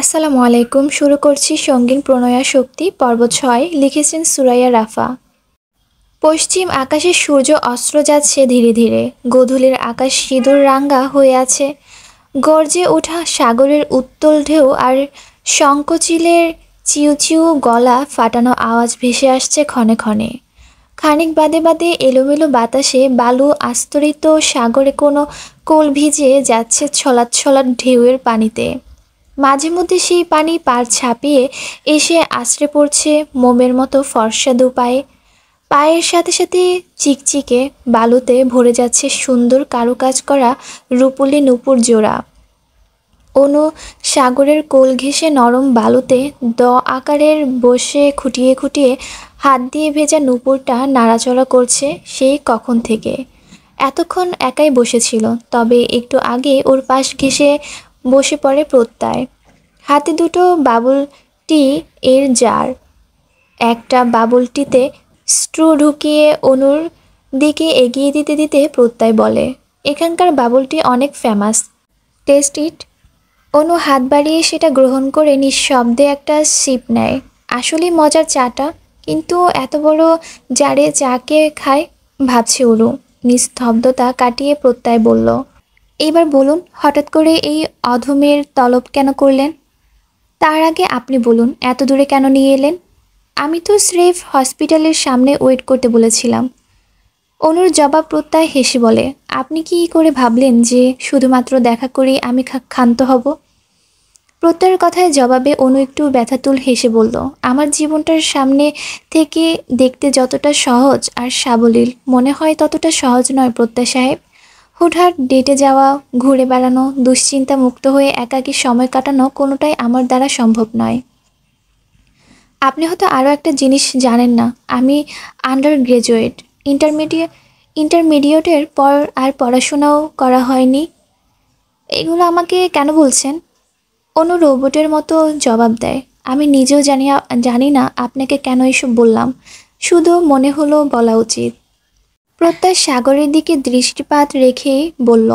আসসালামু আলাইকুম। শুরু করছি সঙ্গীন প্রণয়া শক্তি পর্ব ৬। লিখেছেন সুরাইয়া রাফা। পশ্চিম আকাশে সূর্য অস্ত্র যাচ্ছে ধীরে ধীরে। গোধূলির আকাশ সিঁদুর রাঙা হয়ে আছে। গর্জে ওঠা সাগরের উত্তল ঢেউ আর শঙ্খচিলের চিউ চিউ গলা ফাটানো আওয়াজ ভেসে আসছে ক্ষণে ক্ষণে। খানিক বাদে বাদে এলোমেলো বাতাসে বালু আস্তরিত সাগরে কোনো কোল ভিজে যাচ্ছে ছলাৎ ছলাৎ ঢেউয়ের পানিতে। মাঝে মধ্যে সেই পানি পাড় ছাপিয়ে এসে আছড়ে পড়ছে মোমের মতো ফর্সা দুপায়ে। পায়ের সাথে সাথে চিকচিকে বালুতে ভরে যাচ্ছে সুন্দর কারুকাজ করা রূপলি নূপুর জোড়া। অনু সাগরের কোল ঘেঁষে নরম বালুতে আকারের বসে খুঁটিয়ে খুঁটিয়ে হাত দিয়ে ভেজা নূপুরটা নাড়াচড়া করছে সেই কখন থেকে। এতক্ষণ একাই বসেছিল, তবে একটু আগে ওর পাশ ঘেঁষে বসে পড়ে প্রত্যয়। হাতে দুটো বাবুল টি এর জার। একটা বাবুল টিতে স্ট্রু ঢুকিয়ে অনুর দিকে এগিয়ে দিতে দিতে প্রত্যয় বলে, এখানকার বাবুল টি অনেক ফেমাস, টেস্ট ইট। অনু হাত বাড়িয়ে সেটা গ্রহণ করে নিঃশব্দে একটা সিপ নেয়। আসলেই মজার চাটা, কিন্তু এত বড় জারে চাকে খায় ভাবছে ওরু। নিস্তব্ধতা কাটিয়ে প্রত্যয় বলল, এইবার বলুন, হঠাৎ করে এই অধমের তলব কেন করলেন? তার আগে আপনি বলুন, এত দূরে কেন নিয়ে এলেন? আমি তো স্রেফ হসপিটালের সামনে ওয়েট করতে বলেছিলাম। অনুর জবাব প্রত্যয় হেসে বলে, আপনি কি করে ভাবলেন যে শুধুমাত্র দেখা করেই আমি ক্ষান্ত হব? প্রত্যয়ের কথায় জবাবে অনু একটু ব্যথাতুল হেসে বলল, আমার জীবনটার সামনে থেকে দেখতে যতটা সহজ আর সাবলীল মনে হয় ততটা সহজ নয় প্রত্যয় সাহেব। হুটহাট ডেটে যাওয়া, ঘুরে বেড়ানো, দুশ্চিন্তা মুক্ত হয়ে একাকী সময় কাটানো কোনোটাই আমার দ্বারা সম্ভব নয়। আপনি হয়তো আরও একটা জিনিস জানেন না, আমি আন্ডার গ্র্যাজুয়েট। ইন্টারমিডিয়েটের পর আর পড়াশোনাও করা হয়নি। এগুলো আমাকে কেন বলছেন? অনু রোবটের মতো জবাব দেয়, আমি নিজেও জানি না আপনাকে কেন এসব বললাম, শুধু মনে হলো বলা উচিত। প্রত্যয় সাগরের দিকে দৃষ্টিপাত রেখেই বলল,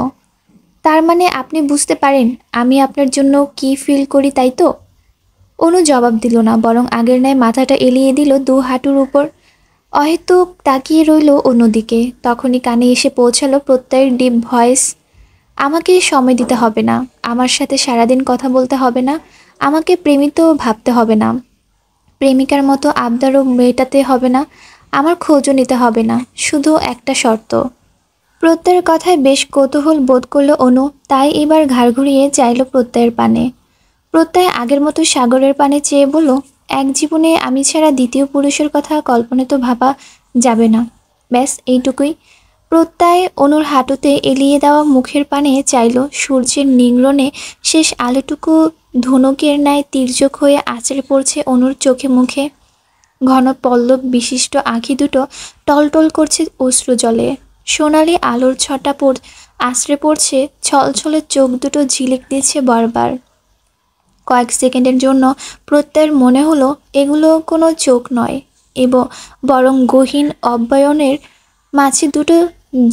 তার মানে আপনি বুঝতে পারেন আমি আপনার জন্য কি ফিল করি, তাই তো? অনু জবাব দিল না, বরং আগের ন্যায় মাথাটা এলিয়ে দিল দু হাঁটুর উপর। অহেতুক তাকিয়ে রইল অন্যদিকে। তখনই কানে এসে পৌঁছালো প্রত্যয়ের ডিপ ভয়েস, আমাকে সময় দিতে হবে না, আমার সাথে সারাদিন কথা বলতে হবে না, আমাকে প্রেমিত ভাবতে হবে না, প্রেমিকার মতো আবদারও মেটাতে হবে না, আমার খোঁজও নিতে হবে না, শুধু একটা শর্ত। প্রত্যয়ের কথায় বেশ কৌতূহল বোধ করল অনু, তাই এবার ঘাড় ঘুরিয়ে চাইল প্রত্যয়ের পানে। প্রত্যয় আগের মতো সাগরের পানে চেয়ে বলল, এক জীবনে আমি ছাড়া দ্বিতীয় পুরুষের কথা কল্পনা তো ভাবা যাবে না, ব্যাস এইটুকুই। প্রত্যয় অনুর হাঁটুতে এলিয়ে দেওয়া মুখের পানে চাইল। সূর্যের নিংড়নে শেষ আলোটুকু ধনুকের ন্যায় তির্যক হয়ে আছড়ে পড়ছে অনুর চোখে মুখে। ঘন পল্লব বিশিষ্ট আঁখি দুটো টলটল করছে অশ্রু জলে। সোনালি আলোর ছটা আছড়ে পড়ছে, ছলছলে চোখ দুটো ঝিলিক দিচ্ছে বারবার। কয়েক সেকেন্ডের জন্য প্রত্যয়ের মনে হলো এগুলো কোনো চোখ নয়, বরং গহীন অব্যয়নের মাঝে দুটো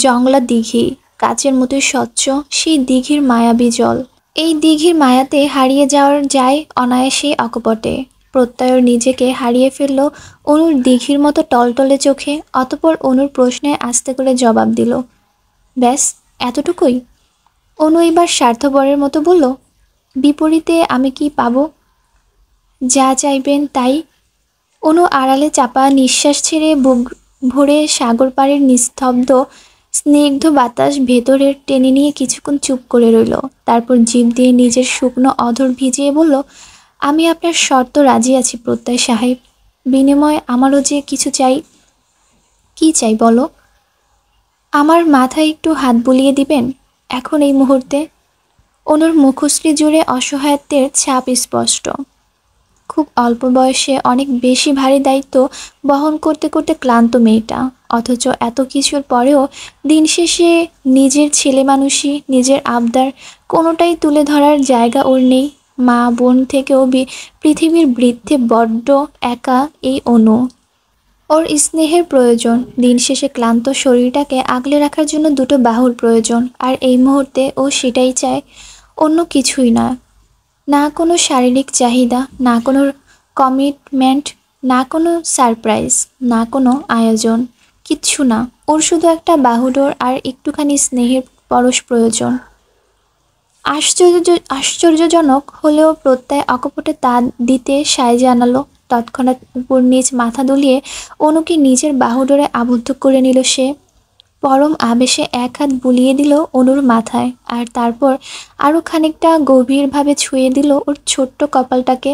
জংলা দিঘি, কাচের মতোই স্বচ্ছ সেই দিঘির মায়াবী জল। এই দিঘির মায়াতে হারিয়ে যাওয়ার যায় অনায়াসে অকপটে। প্রত্যয় নিজেকে হারিয়ে ফেলল অনুর দিঘির মতো টলটলে চোখে। অতঃপর অনুর প্রশ্নে আস্তে করে জবাব দিল, ব্যাস এতটুকুই? অনু এবার স্বার্থপরের মতো বলল, বিপরীতে আমি কি পাবো? যা চাইবেন তাই। অনু আড়ালে চাপা নিঃশ্বাস ছেড়ে বুক ভরে সাগর পাড়ের নিস্তব্ধ স্নিগ্ধ বাতাস ভেতরের টেনে নিয়ে কিছুক্ষণ চুপ করে রইল। তারপর জিভ দিয়ে নিজের শুকনো অধর ভিজিয়ে বলল, আমি আপনার শর্ত রাজি আছি প্রত্যয় সাহেব। বিনিময়ে আমারও যে কিছু চাই। কি চাই বলো? আমার মাথায় একটু হাত বুলিয়ে দিবেন এখন এই মুহূর্তে। অনুর মুখশ্রী জুড়ে অসহায়ত্বের ছাপ স্পষ্ট। খুব অল্প বয়সে অনেক বেশি ভারী দায়িত্ব বহন করতে করতে ক্লান্ত মেয়েটা, অথচ এত কিছুর পরেও দিন শেষে নিজের ছেলে মানুষই, নিজের আবদার কোনোটাই তুলে ধরার জায়গা ওর নেই। মা বোন থেকেও পৃথিবীর বৃদ্ধে বড্ড একা এই অনু। ওর স্নেহের প্রয়োজন, দিন শেষে ক্লান্ত শরীরটাকে আগলে রাখার জন্য দুটো বাহুর প্রয়োজন, আর এই মুহূর্তে ও সেটাই চায়, অন্য কিছুই না। না কোনো শারীরিক চাহিদা, না কোনো কমিটমেন্ট, না কোনো সারপ্রাইজ, না কোনো আয়োজন, কিচ্ছু না। ওর শুধু একটা বাহুডোর আর একটুখানি স্নেহের পরশ প্রয়োজন। আশ্চর্যজনক হলেও প্রত্যয় অকপটে তা দিতে সায় জানালো। তৎক্ষণাৎ উপর নিচ মাথা দুলিয়ে অনুকে নিজের বাহুডোরে আবদ্ধ করে নিল সে। পরম আবেশে এক হাত বুলিয়ে দিল অনুর মাথায়, আর তারপর আরও খানিকটা গভীরভাবে ছুঁয়ে দিল ওর ছোট্ট কপালটাকে।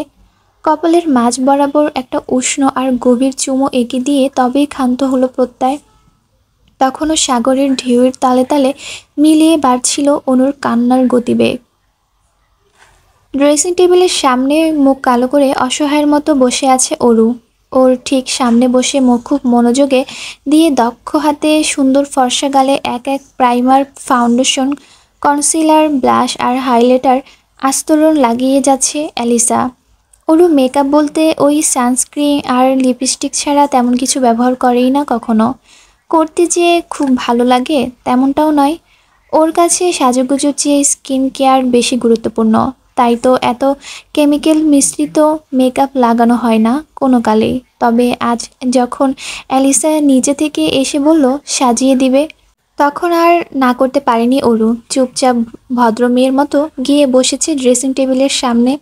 কপালের মাঝ বরাবর একটা উষ্ণ আর গভীর চুমো এঁকে দিয়ে তবেই ক্ষান্ত হলো প্রত্যয়। তখনও সাগরের ঢেউয়ের তালে তালে মিলিয়ে বাড়ছিল অনুর কান্নার গতিবেগ। ড্রেসিং টেবিলের সামনে মুখ কালো করে অসহায়ের মতো বসে আছে অরু। ওর ঠিক সামনে বসে মুখ খুব মনোযোগে দিয়ে দক্ষ হাতে সুন্দর ফর্সা গালে এক এক প্রাইমার, ফাউন্ডেশন, কনসিলার, ব্লাশ আর হাইলাইটার আস্তরণ লাগিয়ে যাচ্ছে অ্যালিসা। অরু মেকআপ বলতে ওই সানস্ক্রিন আর লিপস্টিক ছাড়া তেমন কিছু ব্যবহার করেই না কখনো। করতে যে খুব ভালো লাগে তেমনটাও নয়। ওর কাছে সাজুগুজুর চেয়ে স্কিন কেয়ার বেশি গুরুত্বপূর্ণ। তাই তো এত কেমিক্যাল মিশ্রিত মেকআপ লাগানো হয় না কোনো কালেই। তবে আজ যখন অ্যালিসা নিজে থেকে এসে বলল সাজিয়ে দিবে, তখন আর না করতে পারেনি অরু। চুপচাপ ভদ্র মেয়ের মতো গিয়ে বসেছে ড্রেসিং টেবিলের সামনে।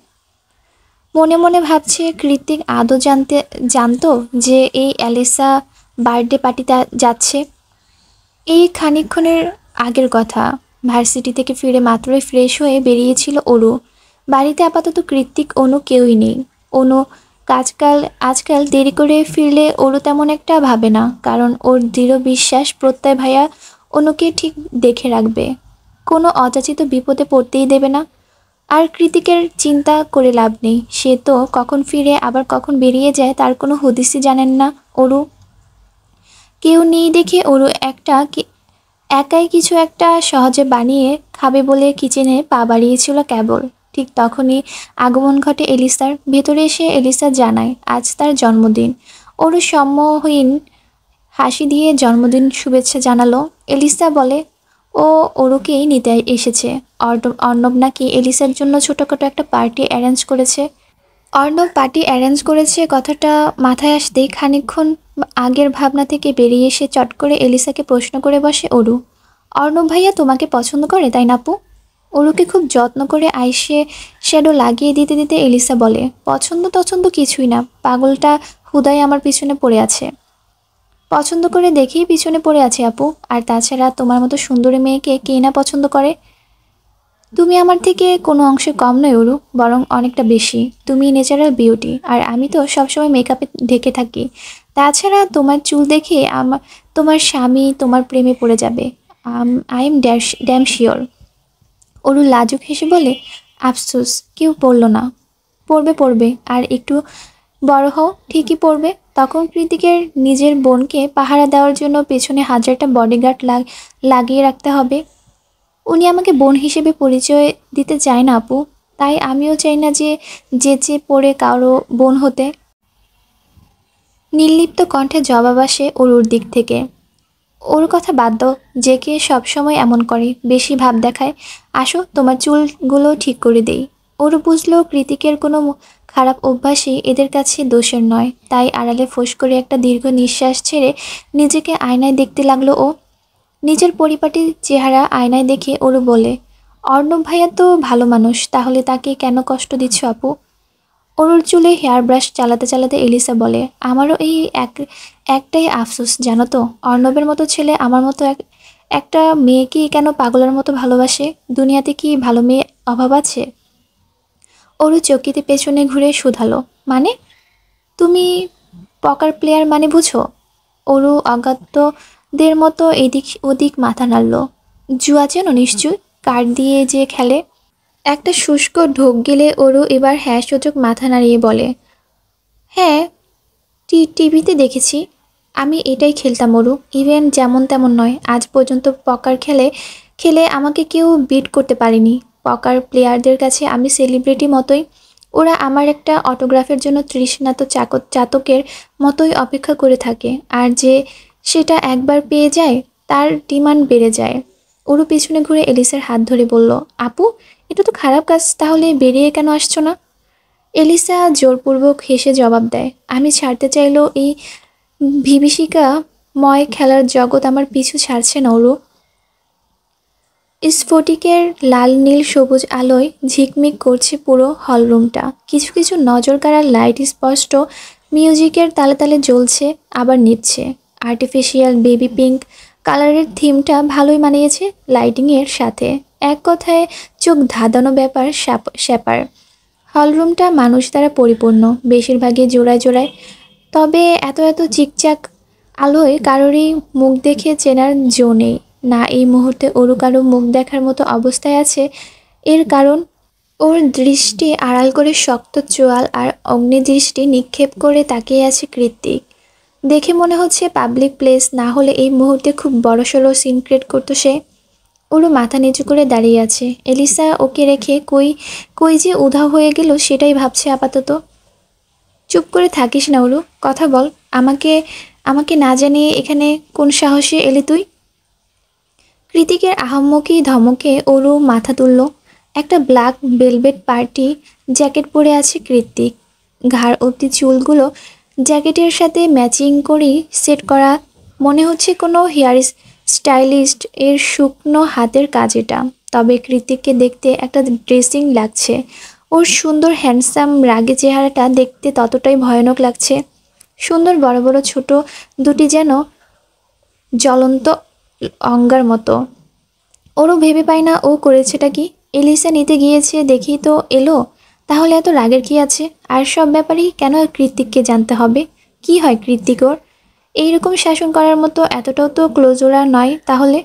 মনে মনে ভাবছে কৃতিক আদৌ জানতো যে এই অ্যালিসা বার্থডে পার্টিতে যাচ্ছে। এই খানিকক্ষণের আগের কথা। ভার্সিটি থেকে ফিরে মাত্রই ফ্রেশ হয়ে বেরিয়েছিল অরু। বাড়িতে আপাতত কৃতিক, অনু কেউই নেই। অনু আজকাল দেরি করে ফিরলে অরু তেমন একটা ভাবে না, কারণ ওর দৃঢ় বিশ্বাস প্রত্যয় ভাইয়া অনুকে ঠিক দেখে রাখবে, কোনো অযাচিত বিপদে পড়তেই দেবে না। আর কৃতিকের চিন্তা করে লাভ নেই, সে তো কখন ফিরে আবার কখন বেরিয়ে যায় তার কোনো হদিসই জানেন না অরু। কেউ নেই দেখে অরু একাই কিছু একটা সহজে বানিয়ে খাবে বলে কিচেনে পা বাড়িয়েছিল কেবল। ঠিক তখনই আগমন ঘটে এলিসার। ভেতরে এসে এলিসা জানায় আজ তার জন্মদিন। অরু সম্মোহীন হাসি দিয়ে জন্মদিন শুভেচ্ছা জানালো। এলিসা বলে ও অরুকেই নিতে এসেছে। অর্ণব নাকি এলিসার জন্য ছোটোখাটো একটা পার্টি অ্যারেঞ্জ করেছে। অর্ণব পার্টি অ্যারেঞ্জ করেছে কথাটা মাথায় আসতেই খানিকক্ষণ আগের ভাবনা থেকে বেরিয়ে এসে চট করে এলিসাকে প্রশ্ন করে বসে অরু, অর্ণব ভাইয়া তোমাকে পছন্দ করে তাই না আপু? অরুকে খুব যত্ন করে আইসে শ্যাডো লাগিয়ে দিতে দিতে এলিসা বলে, পছন্দ টছন্দ কিছুই না, পাগলটা হুদাই আমার পিছনে পড়ে আছে। পছন্দ করে দেখেই পিছনে পড়ে আছে আপু। আর তাছাড়া তোমার মতো সুন্দরী মেয়েকে কে না পছন্দ করে। তুমি আমার থেকে কোনো অংশে কম নয় অরু, বরং অনেকটা বেশি। তুমি ন্যাচারাল বিউটি, আর আমি তো সবসময় মেকআপে ঢেকে থাকি। তাছাড়া তোমার চুল দেখে তোমার স্বামী তোমার প্রেমে পড়ে যাবে। I am damn sure. Aru লাজুক হেসে বলে, আফসোস কেউ পড়ল না। পড়বে আর একটু বড় হও ঠিকই পড়বে। তখন কৃতিকের নিজের বোনকে পাহারা দেওয়ার জন্য পেছনে হাজারটা বডিগার্ড লাগিয়ে রাখতে হবে। উনি আমাকে বোন হিসেবে পরিচয় দিতে চায় না আপু। তাই আমিও চাই না যে যেচে পড়ে কারো বোন হতে। নির্লিপ্ত কণ্ঠে জবাব আসে অরুর দিক থেকে। ওর কথা বাদ দাও, যে কে সবসময় এমন করে, বেশি ভাব দেখায়। আসো তোমার চুলগুলো ঠিক করে দেই। ওর বুঝলো কৃতিকের কোনো খারাপ অভ্যাসই এদের কাছে দোষের নয়। তাই আড়ালে ফোঁস করে একটা দীর্ঘ নিঃশ্বাস ছেড়ে নিজেকে আয়নায় দেখতে লাগলো ও। নিজের পরিপাটি চেহারা আয়নায় দেখে ওরু বলে, অর্ণব ভাইয়া তো ভালো মানুষ, তাহলে তাকে কেন কষ্ট দিচ্ছ আপু? অরুর চুলে হেয়ার ব্রাশ চালাতে চালাতে এলিসা বলে, আমারও এই একটাই আফসোস জানো তো, অর্ণবের মতো ছেলে আমার মতো একটা মেয়েকেই কেন পাগলের মতো ভালোবাসে। দুনিয়াতে কি ভালো মেয়ে অভাব আছে? অরু চকিতে পেছনে ঘুরে শুধালো, মানে তুমি পকার প্লেয়ার মানে বুঝো? অরু অজ্ঞাতদের মতো এদিক ওদিক মাথা নাড়ল। জুয়া চেনো নিশ্চয়, কার্ড দিয়ে যে খেলে। একটা শুষ্ক ঢোক গেলে অরু এবার হ্যাঁ সূচক মাথা নাড়িয়ে বলে, হ্যাঁ টিভিতে দেখেছি। আমি এটাই খেলতাম অরু। ইভেন যেমন তেমন নয়, আজ পর্যন্ত পকার খেলে আমাকে কেউ বিট করতে পারেনি। পকার প্লেয়ারদের কাছে আমি সেলিব্রিটি মতোই। ওরা আমার একটা অটোগ্রাফের জন্য তৃষ্ণাত চাতকের মতোই অপেক্ষা করে থাকে। আর যে সেটা একবার পেয়ে যায় তার ডিমান্ড বেড়ে যায়। ওরু পিছনে ঘুরে এলিসার হাত ধরে বলল, আপু এটা তো খারাপ কাজ, তাহলে বেরিয়ে কেন আসছো না? এলিসা জোরপূর্বক হেসে জবাব দেয়, আমি ছাড়তে চাইলেও এই বিভীষিকাময় খেলার জগৎ আমার পিছু ছাড়ছে না ওরু। স্ফটিকের লাল নীল সবুজ আলোয় ঝিকমিক করছে পুরো হলরুমটা। কিছু কিছু নজর কাড়া লাইট স্পষ্ট মিউজিকের তালে তালে জ্বলছে আবার নিচ্ছে। আর্টিফিশিয়াল বেবি পিঙ্ক কালারের থিমটা ভালোই মানিয়েছে লাইটিংয়ের সাথে। এক কথায় চোখ ধাঁধানো ব্যাপার স্যাপার। হলরুমটা মানুষ দ্বারা পরিপূর্ণ, বেশিরভাগই জোড়ায় জোড়ায়। তবে এত এত চিকচাক আলোয় কারোরই মুখ দেখে চেনার জো নেই। না এই মুহূর্তে ওরু কারো মুখ দেখার মতো অবস্থায় আছে। এর কারণ ওর দৃষ্টি আড়াল করে শক্ত চোয়াল আর অগ্নিদৃষ্টি নিক্ষেপ করে তাকিয়ে আছে কৃত্তিক। দেখে মনে হচ্ছে পাবলিক প্লেস না হলে এই মুহূর্তে খুব বড়সড় সিন ক্রিয়েট করতো সে। ওরও মাথা নিচু করে দাঁড়িয়ে আছে। এলিসা ওকে রেখে কই কই যে উধাও হয়ে গেল সেটাই ভাবছে আপাতত। চুপ করে থাকিস না ওরু, কথা বল। আমাকে আমাকে না জানিয়ে এখানে কোন সাহসে এলি তুই? কৃতিকের আহাম্মকি ধমকে ওরু মাথা তুলল। একটা ব্ল্যাক ভেলভেট পার্টি জ্যাকেট পরে আছে কৃত্তিক। ঘাড় অবধি চুলগুলো জ্যাকেটের সাথে ম্যাচিং করেই সেট করা। মনে হচ্ছে কোনো হেয়ার স্টাইলিস্ট এর শুকনো হাতের কাজ এটা। তবে কৃতিককে দেখতে একটা ড্রেসিং লাগছে। ওর সুন্দর হ্যান্ডসাম রাগী চেহারাটা দেখতে ততটাই ভয়ানক লাগছে। সুন্দর বড় বড় ছোট দুটি যেন জ্বলন্ত অঙ্গার মতো। ওরও ভেবে পায় না ও করেছেটা কি। এলিসা নিতে গিয়েছে দেখেই তো এলো, তাহলে এত রাগের কি আছে? আর সব ব্যাপারেই কেন কৃত্তিককে জানতে হবে? কি হয় কৃত্তিক ওর? এইরকম শাসন করার মতো এতটাও তো ক্লোজ ওরা নয় তাহলে।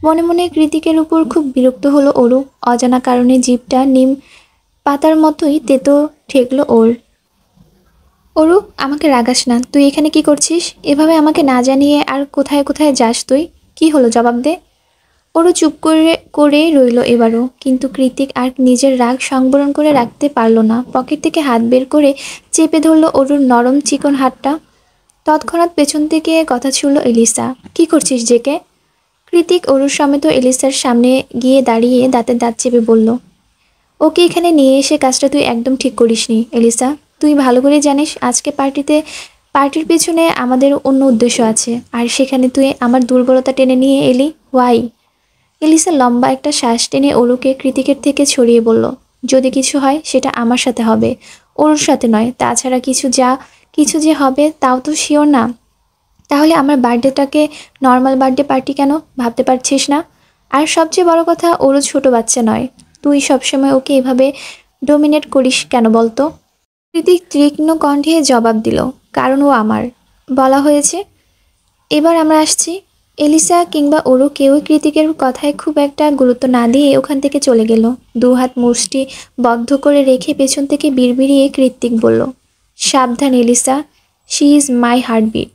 মনে মনে কৃতিকের উপর খুব বিরক্ত হলো ওরও। অজানা কারণে জিভটা নিম পাতার মতোই তেতো ঠেকলো ওর। ওরু, আমাকে রাগাস না। তুই এখানে কি করছিস? এভাবে আমাকে না জানিয়ে আর কোথায় কোথায় যাস তুই? কি হলো জবাব দে। ওরও চুপ করে করে রইল এবারও। কিন্তু কৃতিক আর নিজের রাগ সংবরণ করে রাখতে পারল না। পকেট থেকে হাত বের করে চেপে ধরল ওরুর নরম চিকন হাতটা। তৎক্ষণাৎ পেছন থেকে কথা ছুড়ল এলিসা, কি করছিস জেকে? কৃতিক অরুর সমেত এলিসার সামনে গিয়ে দাঁড়িয়ে দাঁতে দাঁত চেপে বলল, ওকে এখানে নিয়ে এসে কাজটা তুই একদম ঠিক করিসনি এলিসা। তুই ভালো করে জানিস আজকে পার্টির পেছনে আমাদের অন্য উদ্দেশ্য আছে। আর সেখানে তুই আমার দুর্বলতা টেনে নিয়ে এলি। ওয়াই? এলিসা লম্বা একটা শ্বাস টেনে অরুকে কৃতিকের থেকে ছড়িয়ে বলল, যদি কিছু হয় সেটা আমার সাথে হবে, ওর সাথে নয়। তাছাড়া কিছু যে হবে তাও তো শিওর না। তাহলে আমার বার্থডেটাকে নর্মাল বার্থডে পার্টি কেন ভাবতে পারছিস না? আর সবচেয়ে বড় কথা, ওরও ছোট বাচ্চা নয়। তুই সবসময় ওকে এভাবে ডোমিনেট করিস কেন বলতো? কৃতিক তীক্ষ্ণ কণ্ঠে জবাব দিল, কারণ ও আমার। বলা হয়েছে। এবার আমরা আসছি। এলিসা কিংবা ওরও কেউই কৃতিকের কথায় খুব একটা গুরুত্ব না দিয়ে ওখান থেকে চলে গেল। দুহাত মুষ্টি বদ্ধ করে রেখে পেছন থেকে বিড়বিড়িয়ে কৃতিক বলল, সাবধান Elisa, she is my heartbeat.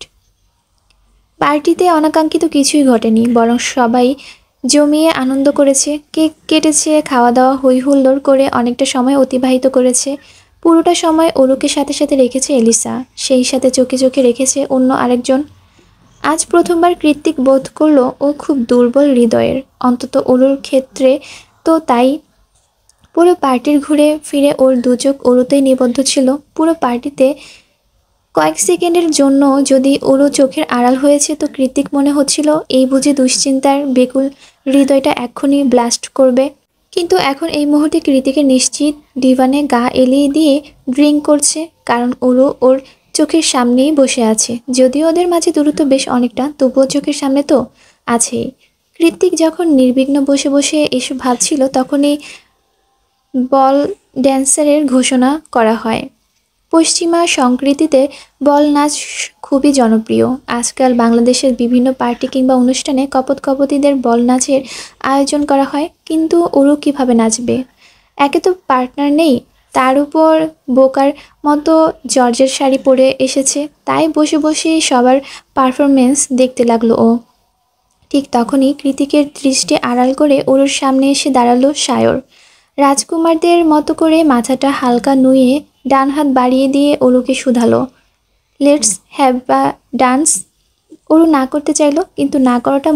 পার্টিতে অনাকাঙ্ক্ষিত কিছুই ঘটেনি, বরং সবাই জমিয়ে আনন্দ করেছে, কেক কেটেছে, খাওয়া দাওয়া হই হুল্লোড় করে অনেকটা সময় অতিবাহিত করেছে। পুরোটা সময় ওরুকে সাথে সাথে রেখেছে এলিসা, সেই সাথে চোখে চোখে রেখেছে অন্য আরেকজন। আজ প্রথমবার কৃত্তিক বোধ করলো ও খুব দুর্বল হৃদয়ের, অন্তত ওরুর ক্ষেত্রে তো তাই। পুরো পার্টির ঘুরে ফিরে ওর দুচোখ ওরুতেই নিবদ্ধ ছিল। পুরো পার্টিতে কয়েক সেকেন্ডের জন্য যদি ওরও চোখের আড়াল হয়েছে তো কৃতিক মনে হচ্ছিল এই বুঝি দুশ্চিন্তার বেকুল হৃদয়টা এক্ষুনি ব্লাস্ট করবে। কিন্তু এখন এই মুহূর্তে কৃতিকের নিশ্চিত ডিভানে গা এলিয়ে দিয়ে ড্রিঙ্ক করছে, কারণ ওরও ওর চোখের সামনেই বসে আছে। যদিও ওদের মাঝে দূরত্ব বেশ অনেকটা, তবুও চোখের সামনে তো আছেই। কৃতিক যখন নির্বিঘ্ন বসে বসে এসব ভাবছিল তখনই বল ড্যান্সারের ঘোষণা করা হয়। পশ্চিমা সংস্কৃতিতে বল নাচ খুবই জনপ্রিয়। আজকাল বাংলাদেশের বিভিন্ন পার্টি কিংবা অনুষ্ঠানে কপোত-কপোতীদের বল নাচের আয়োজন করা হয়। কিন্তু ওরু কীভাবে নাচবে? একে তো পার্টনার নেই, তার উপর বোকার মতো জর্জের শাড়ি পরে এসেছে। তাই বসে বসেই সবার পারফরমেন্স দেখতে লাগলো ও। ঠিক তখনই কৃতিকের দৃষ্টি আড়াল করে ওরুর সামনে এসে দাঁড়ালো সায়র। রাজকুমারদের মতো করে মাথাটা হালকা নুয়ে ডান হাত বাড়িয়ে দিয়ে ওরুকে শুধালো, let's have a dance. Oru না করতে চাইলো, কিন্তু না করাটা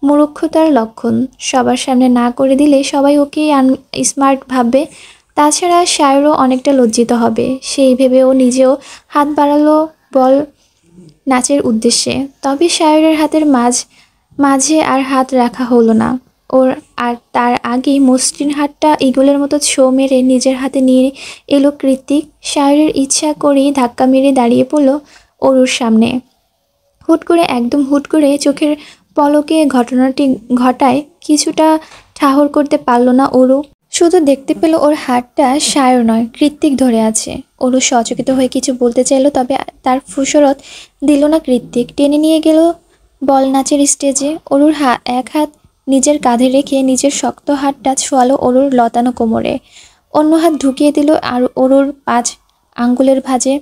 মূর্খতার লক্ষণ। সবার সামনে না করে দিলে সবাই ওকে স্মার্ট ভাববে। তাছাড়া সায়রও অনেকটা লজ্জিত হবে। সেই ভেবে ও নিজেও হাত বাড়ালো বল নাচের উদ্দেশ্যে। তবে সায়রের হাতের মাঝে আর হাত রাখা হলো না ওর। আর তার আগেই মসৃণ হাতটা ইগলের মতো ছো মেরে নিজের হাতে নিয়ে এলো কৃত্তিক। সায়রের ইচ্ছা করেই ধাক্কা মেরে দাঁড়িয়ে পড়ল অরুর সামনে। একদম হুট করে চোখের পলকে ঘটনাটি ঘটায় কিছুটা ঠাহর করতে পারল না অরু। শুধু দেখতে পেল ওর হাতটা সায়র নয়, কৃত্তিক ধরে আছে। অরু সচকিত হয়ে কিছু বলতে চাইলো, তবে তার ফুসরত দিল না কৃত্তিক। টেনে নিয়ে গেল বল নাচের স্টেজে। অরুর এক হাত নিজের কাঁধে রেখে নিজের শক্ত হাতটা ছোয়ালো অরুর লতানো কোমরে। অন্য হাত ঢুকিয়ে দিল আর অরুর 5 আঙ্গুলের ভাঁজে।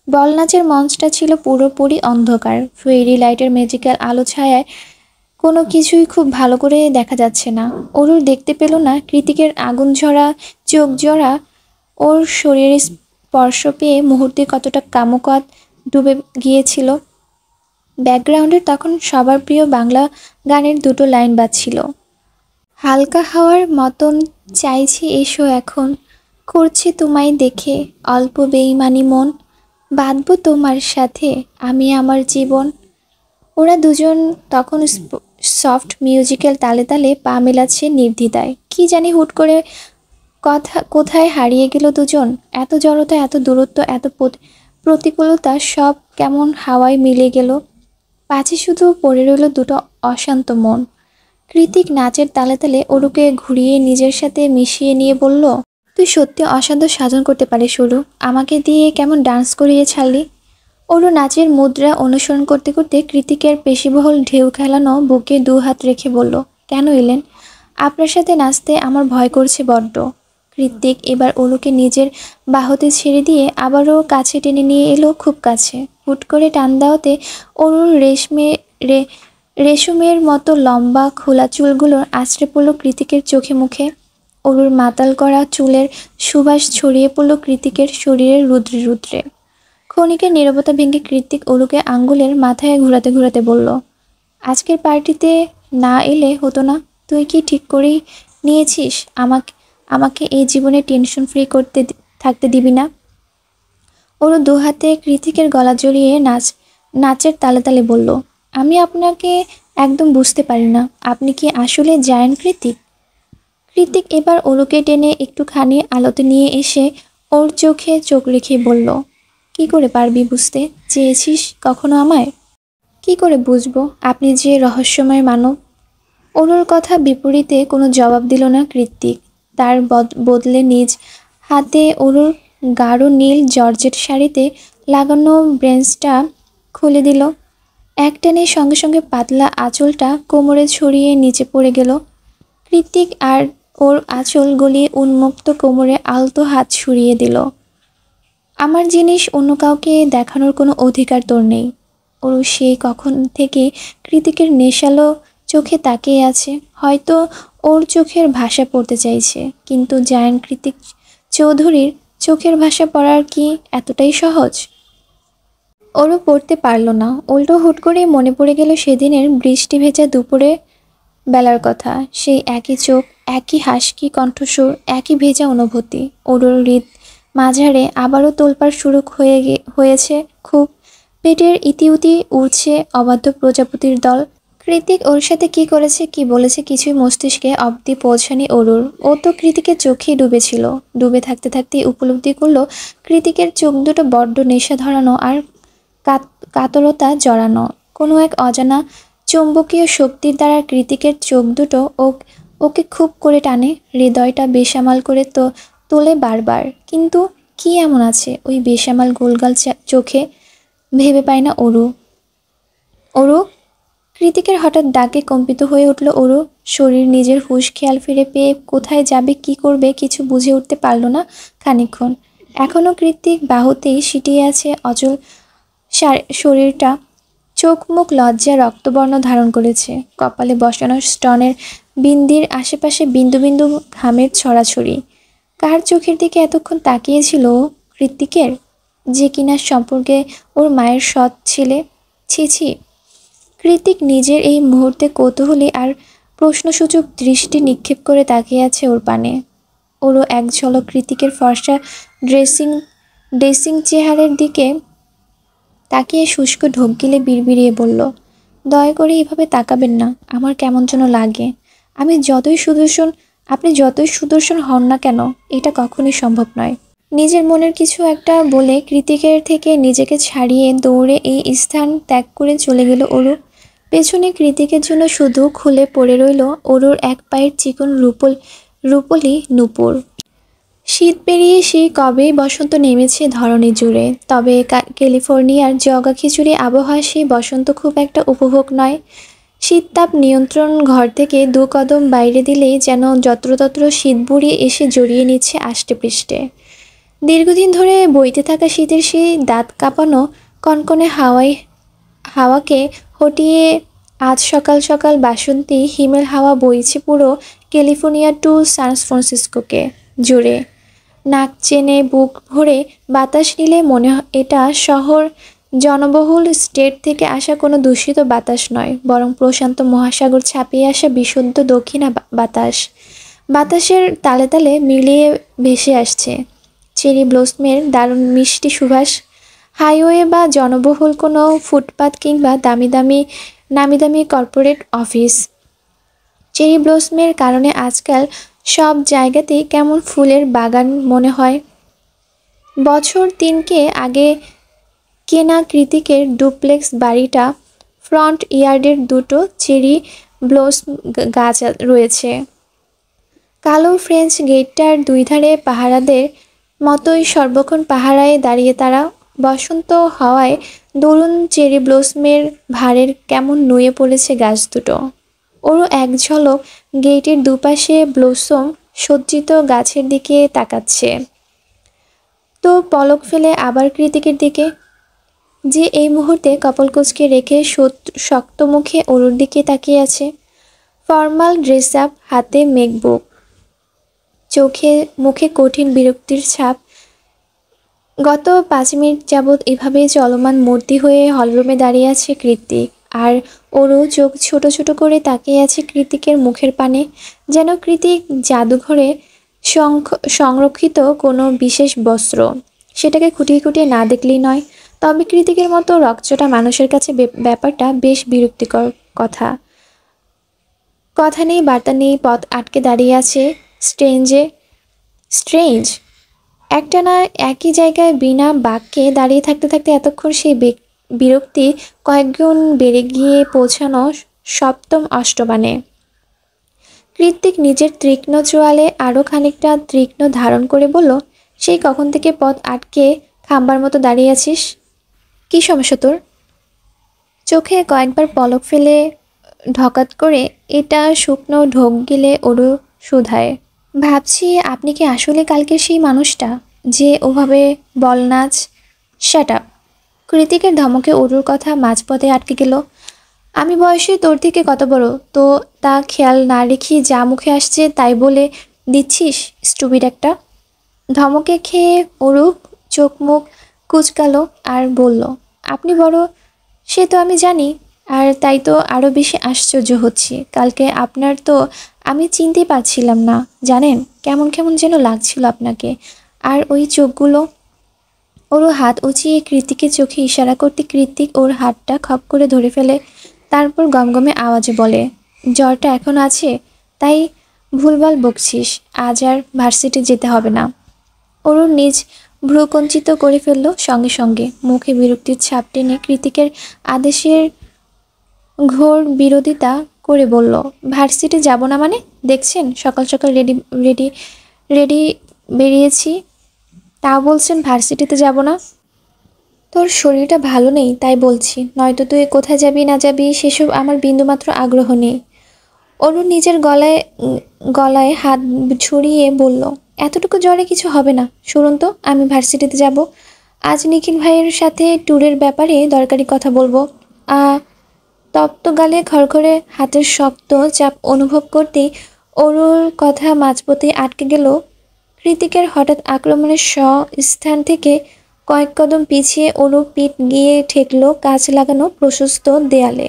বল নাচের মঞ্চটা ছিল পুরোপুরি অন্ধকার। ফেরি লাইটের ম্যাজিক্যাল আলো ছায়ায় কোনো কিছুই খুব ভালো করে দেখা যাচ্ছে না। অরুর দেখতে পেল না কৃতিকের আগুন ঝরা চোখ জোড়া ওর শরীরে স্পর্শ পেয়ে মুহূর্তে কতটা কামকাত ডুবে গিয়েছিল। ব্যাকগ্রাউন্ডের তখন সবার প্রিয় বাংলা গানের 2টো লাইন বাজছিল। হালকা হাওয়ার মতন চাইছি এসো এখন, করছে তোমায় দেখে অল্প বেইমানি মন, বাঁধবো তোমার সাথে আমি আমার জীবন। ওরা দুজন তখন সফট মিউজিক্যাল তালে তালে পা মেলাচ্ছে নির্দ্বিধায়। কি জানি হুট করে কোথায় হারিয়ে গেল দুজন। এত জড়তা, এত দূরত্ব, এত প্রতিকূলতা সব কেমন হাওয়ায় মিলে গেল। পাছে শুধু পড়ে রইল 2টো অশান্ত মন। কৃতিক নাচের তালে তালে অরুকে ঘুরিয়ে নিজের সাথে মিশিয়ে নিয়ে বলল, তুই সত্যি অসাধ্য সাধন করতে পারিস অরু। আমাকে দিয়ে কেমন ডান্স করিয়ে ছাড়লি। অরু নাচের মুদ্রা অনুসরণ করতে করতে কৃতিকের পেশিবহুল ঢেউ খেলানো বুকে 2 হাত রেখে বলল, কেন এলেন? আপনার সাথে নাচতে আমার ভয় করছে বড্ড। কৃতিক এবার অরুকে নিজের বাহুতে ছেড়ে দিয়ে আবারও কাছে টেনে নিয়ে এলো খুব কাছে। হুট করে টান দেওয়াতে অরুর রেশমের মতো লম্বা খোলা চুলগুলো আছড়ে পড়ল কৃতিকের চোখে মুখে। অরুর মাতাল করা চুলের সুবাস ছড়িয়ে পড়ল কৃতিকের শরীরের রুদ্রে রুদ্রে। ক্ষণিকের নীরবতা ভেঙে কৃতিক অরুকে আঙ্গুলের মাথায় ঘুরাতে ঘুরাতে বলল, আজকের পার্টিতে না এলে হতো না? তুই কি ঠিক করেই নিয়েছিস আমাকে এই জীবনে টেনশন ফ্রি থাকতে দিবি না? অরু 2 হাতে কৃতিকের গলা জড়িয়ে নাচের তালে তালে বলল, আমি আপনাকে একদম বুঝতে পারি না। আপনি কি আসলে জায়ান্ট কৃতিক? কৃতিক এবার অরুকে টেনে একটুখানি আলোতে নিয়ে এসে ওর চোখে চোখ রেখে বলল, কি করে পারবি বুঝতে? চেয়েছিস কখনো আমায়? কি করে বুঝবো আপনি যে রহস্যময় মানব? অরুর কথা বিপরীতে কোনো জবাব দিল না কৃতিক। তার বদলে নিজ হাতে অরুর গাঢ় নীল জর্জেট শাড়িতে লাগানো ব্রেঞ্চটা খুলে দিল। একটানে সঙ্গে সঙ্গে পাতলা আঁচলটা কোমরে ছড়িয়ে নিচে পড়ে গেল। কৃতিক আর ওর আঁচল গলিয়ে উন্মুক্ত কোমরে আলতো হাত ছুড়িয়ে দিল। আমার জিনিস অন্য কাউকে দেখানোর কোনো অধিকার তোর নেই। অরু সেই কখন থেকে কৃতিকের নেশালো চোখে তাকিয়ে আছে। হয়তো ওর চোখের ভাষা পড়তে চাইছে, কিন্তু জায়ান্ট কৃতিক চৌধুরীর চোখের ভাষা পড়ার কি এতটাই সহজ? অরু পড়তে পারল না। উল্টো হুট করে মনে পড়ে গেল সেদিনের বৃষ্টি ভেজা দুপুরে বেলার কথা। সেই একই চোখ, একই হাসকি কণ্ঠস্বর, একই ভেজা অনুভূতি। অরুর মাঝারে আবারও তোলপাড় শুরু হয়েছে খুব। পেটের ইতিউতি উড়ছে অবাধ্য প্রজাপতির দল। কৃতিক ওর সাথে কি করেছে, কি বলেছে কিছুই মস্তিষ্কে অব্দি পৌঁছানি অরুর। ও তো কৃতিকের চোখেই ডুবেছিল। ডুবে থাকতে থাকতেই উপলব্ধি করলো কৃতিকের চোখ দুটো বড্ড নেশা ধরানো আর কাতরতা জড়ানো। কোনো এক অজানা চৌম্বকীয় শক্তির দ্বারা কৃতিকের চোখ দুটো ওকে খুব করে টানে, হৃদয়টা বেসামাল করে তোলে বারবার। কিন্তু কি এমন আছে ওই বেসামাল গোলগাল চোখে? ভেবে পায় না অরু। অরু! কৃতিকের হঠাৎ ডাকে কম্পিত হয়ে উঠল অরু। শরীর নিজের হুঁশ খেয়াল ফিরে পেয়ে কোথায় যাবে, কি করবে কিছু বুঝে উঠতে পারল না খানিকক্ষণ। এখনও কৃতিক বাহুতেই সিটিয়ে আছে অচল শরীরটা। চোখ মুখ লজ্জা রক্তবর্ণ ধারণ করেছে। কপালে বসানো স্টোনের বিন্দির আশেপাশে বিন্দু বিন্দু ঘামের ছড়াছড়ি। কার চোখের দিকে এতক্ষণ তাকিয়েছিল কৃতিকের, যে কিনা সম্পর্কে ওর মায়ের সৎ ছেলে? ছি ছি! কৃতিক নিজের এই মুহূর্তে কৌতূহলী আর প্রশ্নসূচক দৃষ্টি নিক্ষেপ করে তাকিয়ে আছে ওর পানে। ওরও এক ঝলক কৃতিকের ফর্সা ড্রেসিং ড্রেসিং চেহারের দিকে তাকিয়ে শুষ্ক ঢোক গিলে বিড়বিড়িয়ে বলল, দয়া করে এভাবে তাকাবেন না, আমার কেমন যেন লাগে। আমি যতই সুদর্শন আপনি যতই সুদর্শন হন না কেন, এটা কখনোই সম্ভব নয়। নিজের মনের কিছু একটা বলে কৃতিকের থেকে নিজেকে ছাড়িয়ে দৌড়ে এই স্থান ত্যাগ করে চলে গেল অরু। পেছনে কৃতিকের জন্য শুধু খুলে পড়ে রইল অরুর এক পায়ের চিকন রূপলি নূপুর। শীত পেরিয়ে সেই কবেই বসন্ত নেমেছে ধরণী জুড়ে, তবে ক্যালিফোর্নিয়ার জগা খিচুড়ি আবহাওয়া সেই বসন্ত খুব একটা উপভোগ নয়। শীততাপ নিয়ন্ত্রণ ঘর থেকে 2 কদম বাইরে দিলেই যেন যত্রতত্র শীতবুড়ি এসে জড়িয়ে নিচ্ছে আষ্টেপৃষ্ঠে। দীর্ঘদিন ধরে বইতে থাকা শীতের সেই দাঁত কাঁপানো কনকনে হাওয়াকে হটিয়ে আজ সকাল সকাল বাসন্তী হিমেল হাওয়া বইছে পুরো ক্যালিফোর্নিয়া টু সান ফ্রান্সিসকোকে জুড়ে। নাক চেনে বুক ভরে বাতাস নিলে মনে এটা শহর জনবহুল স্টেট থেকে আসা কোনো দূষিত বাতাস নয়, বরং প্রশান্ত মহাসাগর ছাপিয়ে আসা বিশুদ্ধ দক্ষিণা বাতাস। বাতাসের তালে তালে মিলিয়ে ভেসে আসছে চেরি ব্লসমের দারুণ মিষ্টি সুবাস। হাইওয়ে বা জনবহুল কোনো ফুটপাত কিংবা নামি দামি কর্পোরেট অফিস। চেরি ব্লসমের কারণে আজকাল সব জায়গাতেই কেমন ফুলের বাগান মনে হয়। বছর 3 আগে কেনা কৃতিকের ডুপ্লেক্স বাড়িটা ফ্রন্ট ইয়ার্ডের 2টো চেরি ব্লসম গাছ রয়েছে। কালো ফ্রেঞ্চ গেটটার 2 ধারে পাহারাদের মতোই সর্বক্ষণ পাহারায় দাঁড়িয়ে তারা। বসন্ত হওয়ায় দরুন চেরি ব্লসমের ভারের কেমন নুয়ে পড়েছে গাছ দুটো। ওরও এক ঝলক গেটের দুপাশে ব্লসম সজ্জিত গাছের দিকে তাকাচ্ছে, তো পলক ফেলে আবার কৃতিকের দিকে, যে এই মুহূর্তে কপাল কুঁচকে রেখে শক্ত মুখে ওরুর দিকে তাকিয়ে আছে। ফর্মাল ড্রেস আপ, হাতে মেকবুক, চোখে মুখে কঠিন বিরক্তির ছাপ। গত 5 মিনিট যাবৎ এভাবেই চলমান মূর্তি হয়ে হলরুমে দাঁড়িয়ে আছে কৃতিক, আর ওরও চোখ ছোট ছোট করে তাকিয়ে আছে কৃতিকের মুখের পানে, যেন কৃতিক জাদুঘরে সংরক্ষিত কোনো বিশেষ বস্ত্র। সেটাকে খুঁটিয়ে খুঁটিয়ে না দেখলেই নয়। তবে কৃতিকের মতো রকচটা মানুষের কাছে ব্যাপারটা বেশ বিরক্তিকর। কথা নেই বার্তা নেই, পথ আটকে দাঁড়িয়ে আছে স্ট্রেঞ্জ একটানা একই জায়গায় বিনা বাক্যে দাঁড়িয়ে থাকতে থাকতে এতক্ষণ সেই বিরক্তি কয়েকগুণ বেড়ে গিয়ে পৌঁছানো 7ম অষ্টমানে। কৃতিক নিজের তীক্ষ্ণ চোয়ালে আরও খানিকটা তীক্ষ্ণ ধারণ করে বলল, সেই কখন থেকে পথ আটকে খাম্বার মতো দাঁড়িয়ে আছিস? কী সমস্যা তোর? চোখে কয়েকবার পলক ফেলে ঢকাত করে এটা শুকনো ঢোক গিলে ওরও শুধায়, ভাবছি আপনি কি আসলে কালকের সেই মানুষটা যে ওভাবে বলনাচ? Shut up! কৃতিকের ধমকে অরুর কথা মাঝপথে আটকে গেল। আমি বয়সে তোর থেকে কত বড়, তো তা খেয়াল না রেখে যা মুখে আসছে তাই বলে দিচ্ছিস, স্টুপিড একটা। ধমকে খেয়ে অরু চোখ মুখ কুচকালো আর বলল, আপনি বড় সে তো আমি জানি, আর তাই তো আরও বেশি আশ্চর্য হচ্ছি। কালকে আপনার তো আমি চিনতে পারছিলাম না, জানেন কেমন কেমন যেন লাগছিল আপনাকে, আর ওই চোখগুলো। ওরও হাত উঁচিয়ে কৃতিকের চোখে ইশারা করতে কৃতিক ওর হাতটা খপ করে ধরে ফেলে, তারপর গমগমে আওয়াজে বলে, জ্বরটা এখন আছে তাই ভুলভাল বকছিস, আজ আর ভার্সিটি যেতে হবে না। ওরও নিজ ভ্রুকঞ্চিত করে ফেলল, সঙ্গে সঙ্গে মুখে বিরক্তির ছাপ টেনে কৃতিকের আদেশের ঘোর বিরোধিতা করে বলল, ভার্সিটি যাব না মানে? দেখছেন সকাল সকাল রেডি রেডি রেডি বেরিয়েছি, তাও বলছেন ভার্সিটিতে যাব না? তোর শরীরটা ভালো নেই তাই বলছি, নয়তো তুই কোথায় যাবি না যাবি সেসব আমার বিন্দুমাত্র আগ্রহ নেই। অরু নিজের গলায় হাত ছড়িয়ে বলল, এতটুকু জ্বরে কিছু হবে না, শুনুন তো আমি ভার্সিটিতে যাব, আজ নিখিল ভাইয়ের সাথে ট্যুরের ব্যাপারে দরকারি কথা বলবো। তপ্ত গালে খড়খড়ে হাতের শক্ত চাপ অনুভব করতেই অরুর কথা মাঝপথে আটকে গেল। কৃতিকের হঠাৎ আক্রমণের স্থান থেকে কয়েক কদম পিছিয়ে অরু পিঠ গিয়ে ঠেকল কাঁচ লাগানো প্রশস্ত দেয়ালে।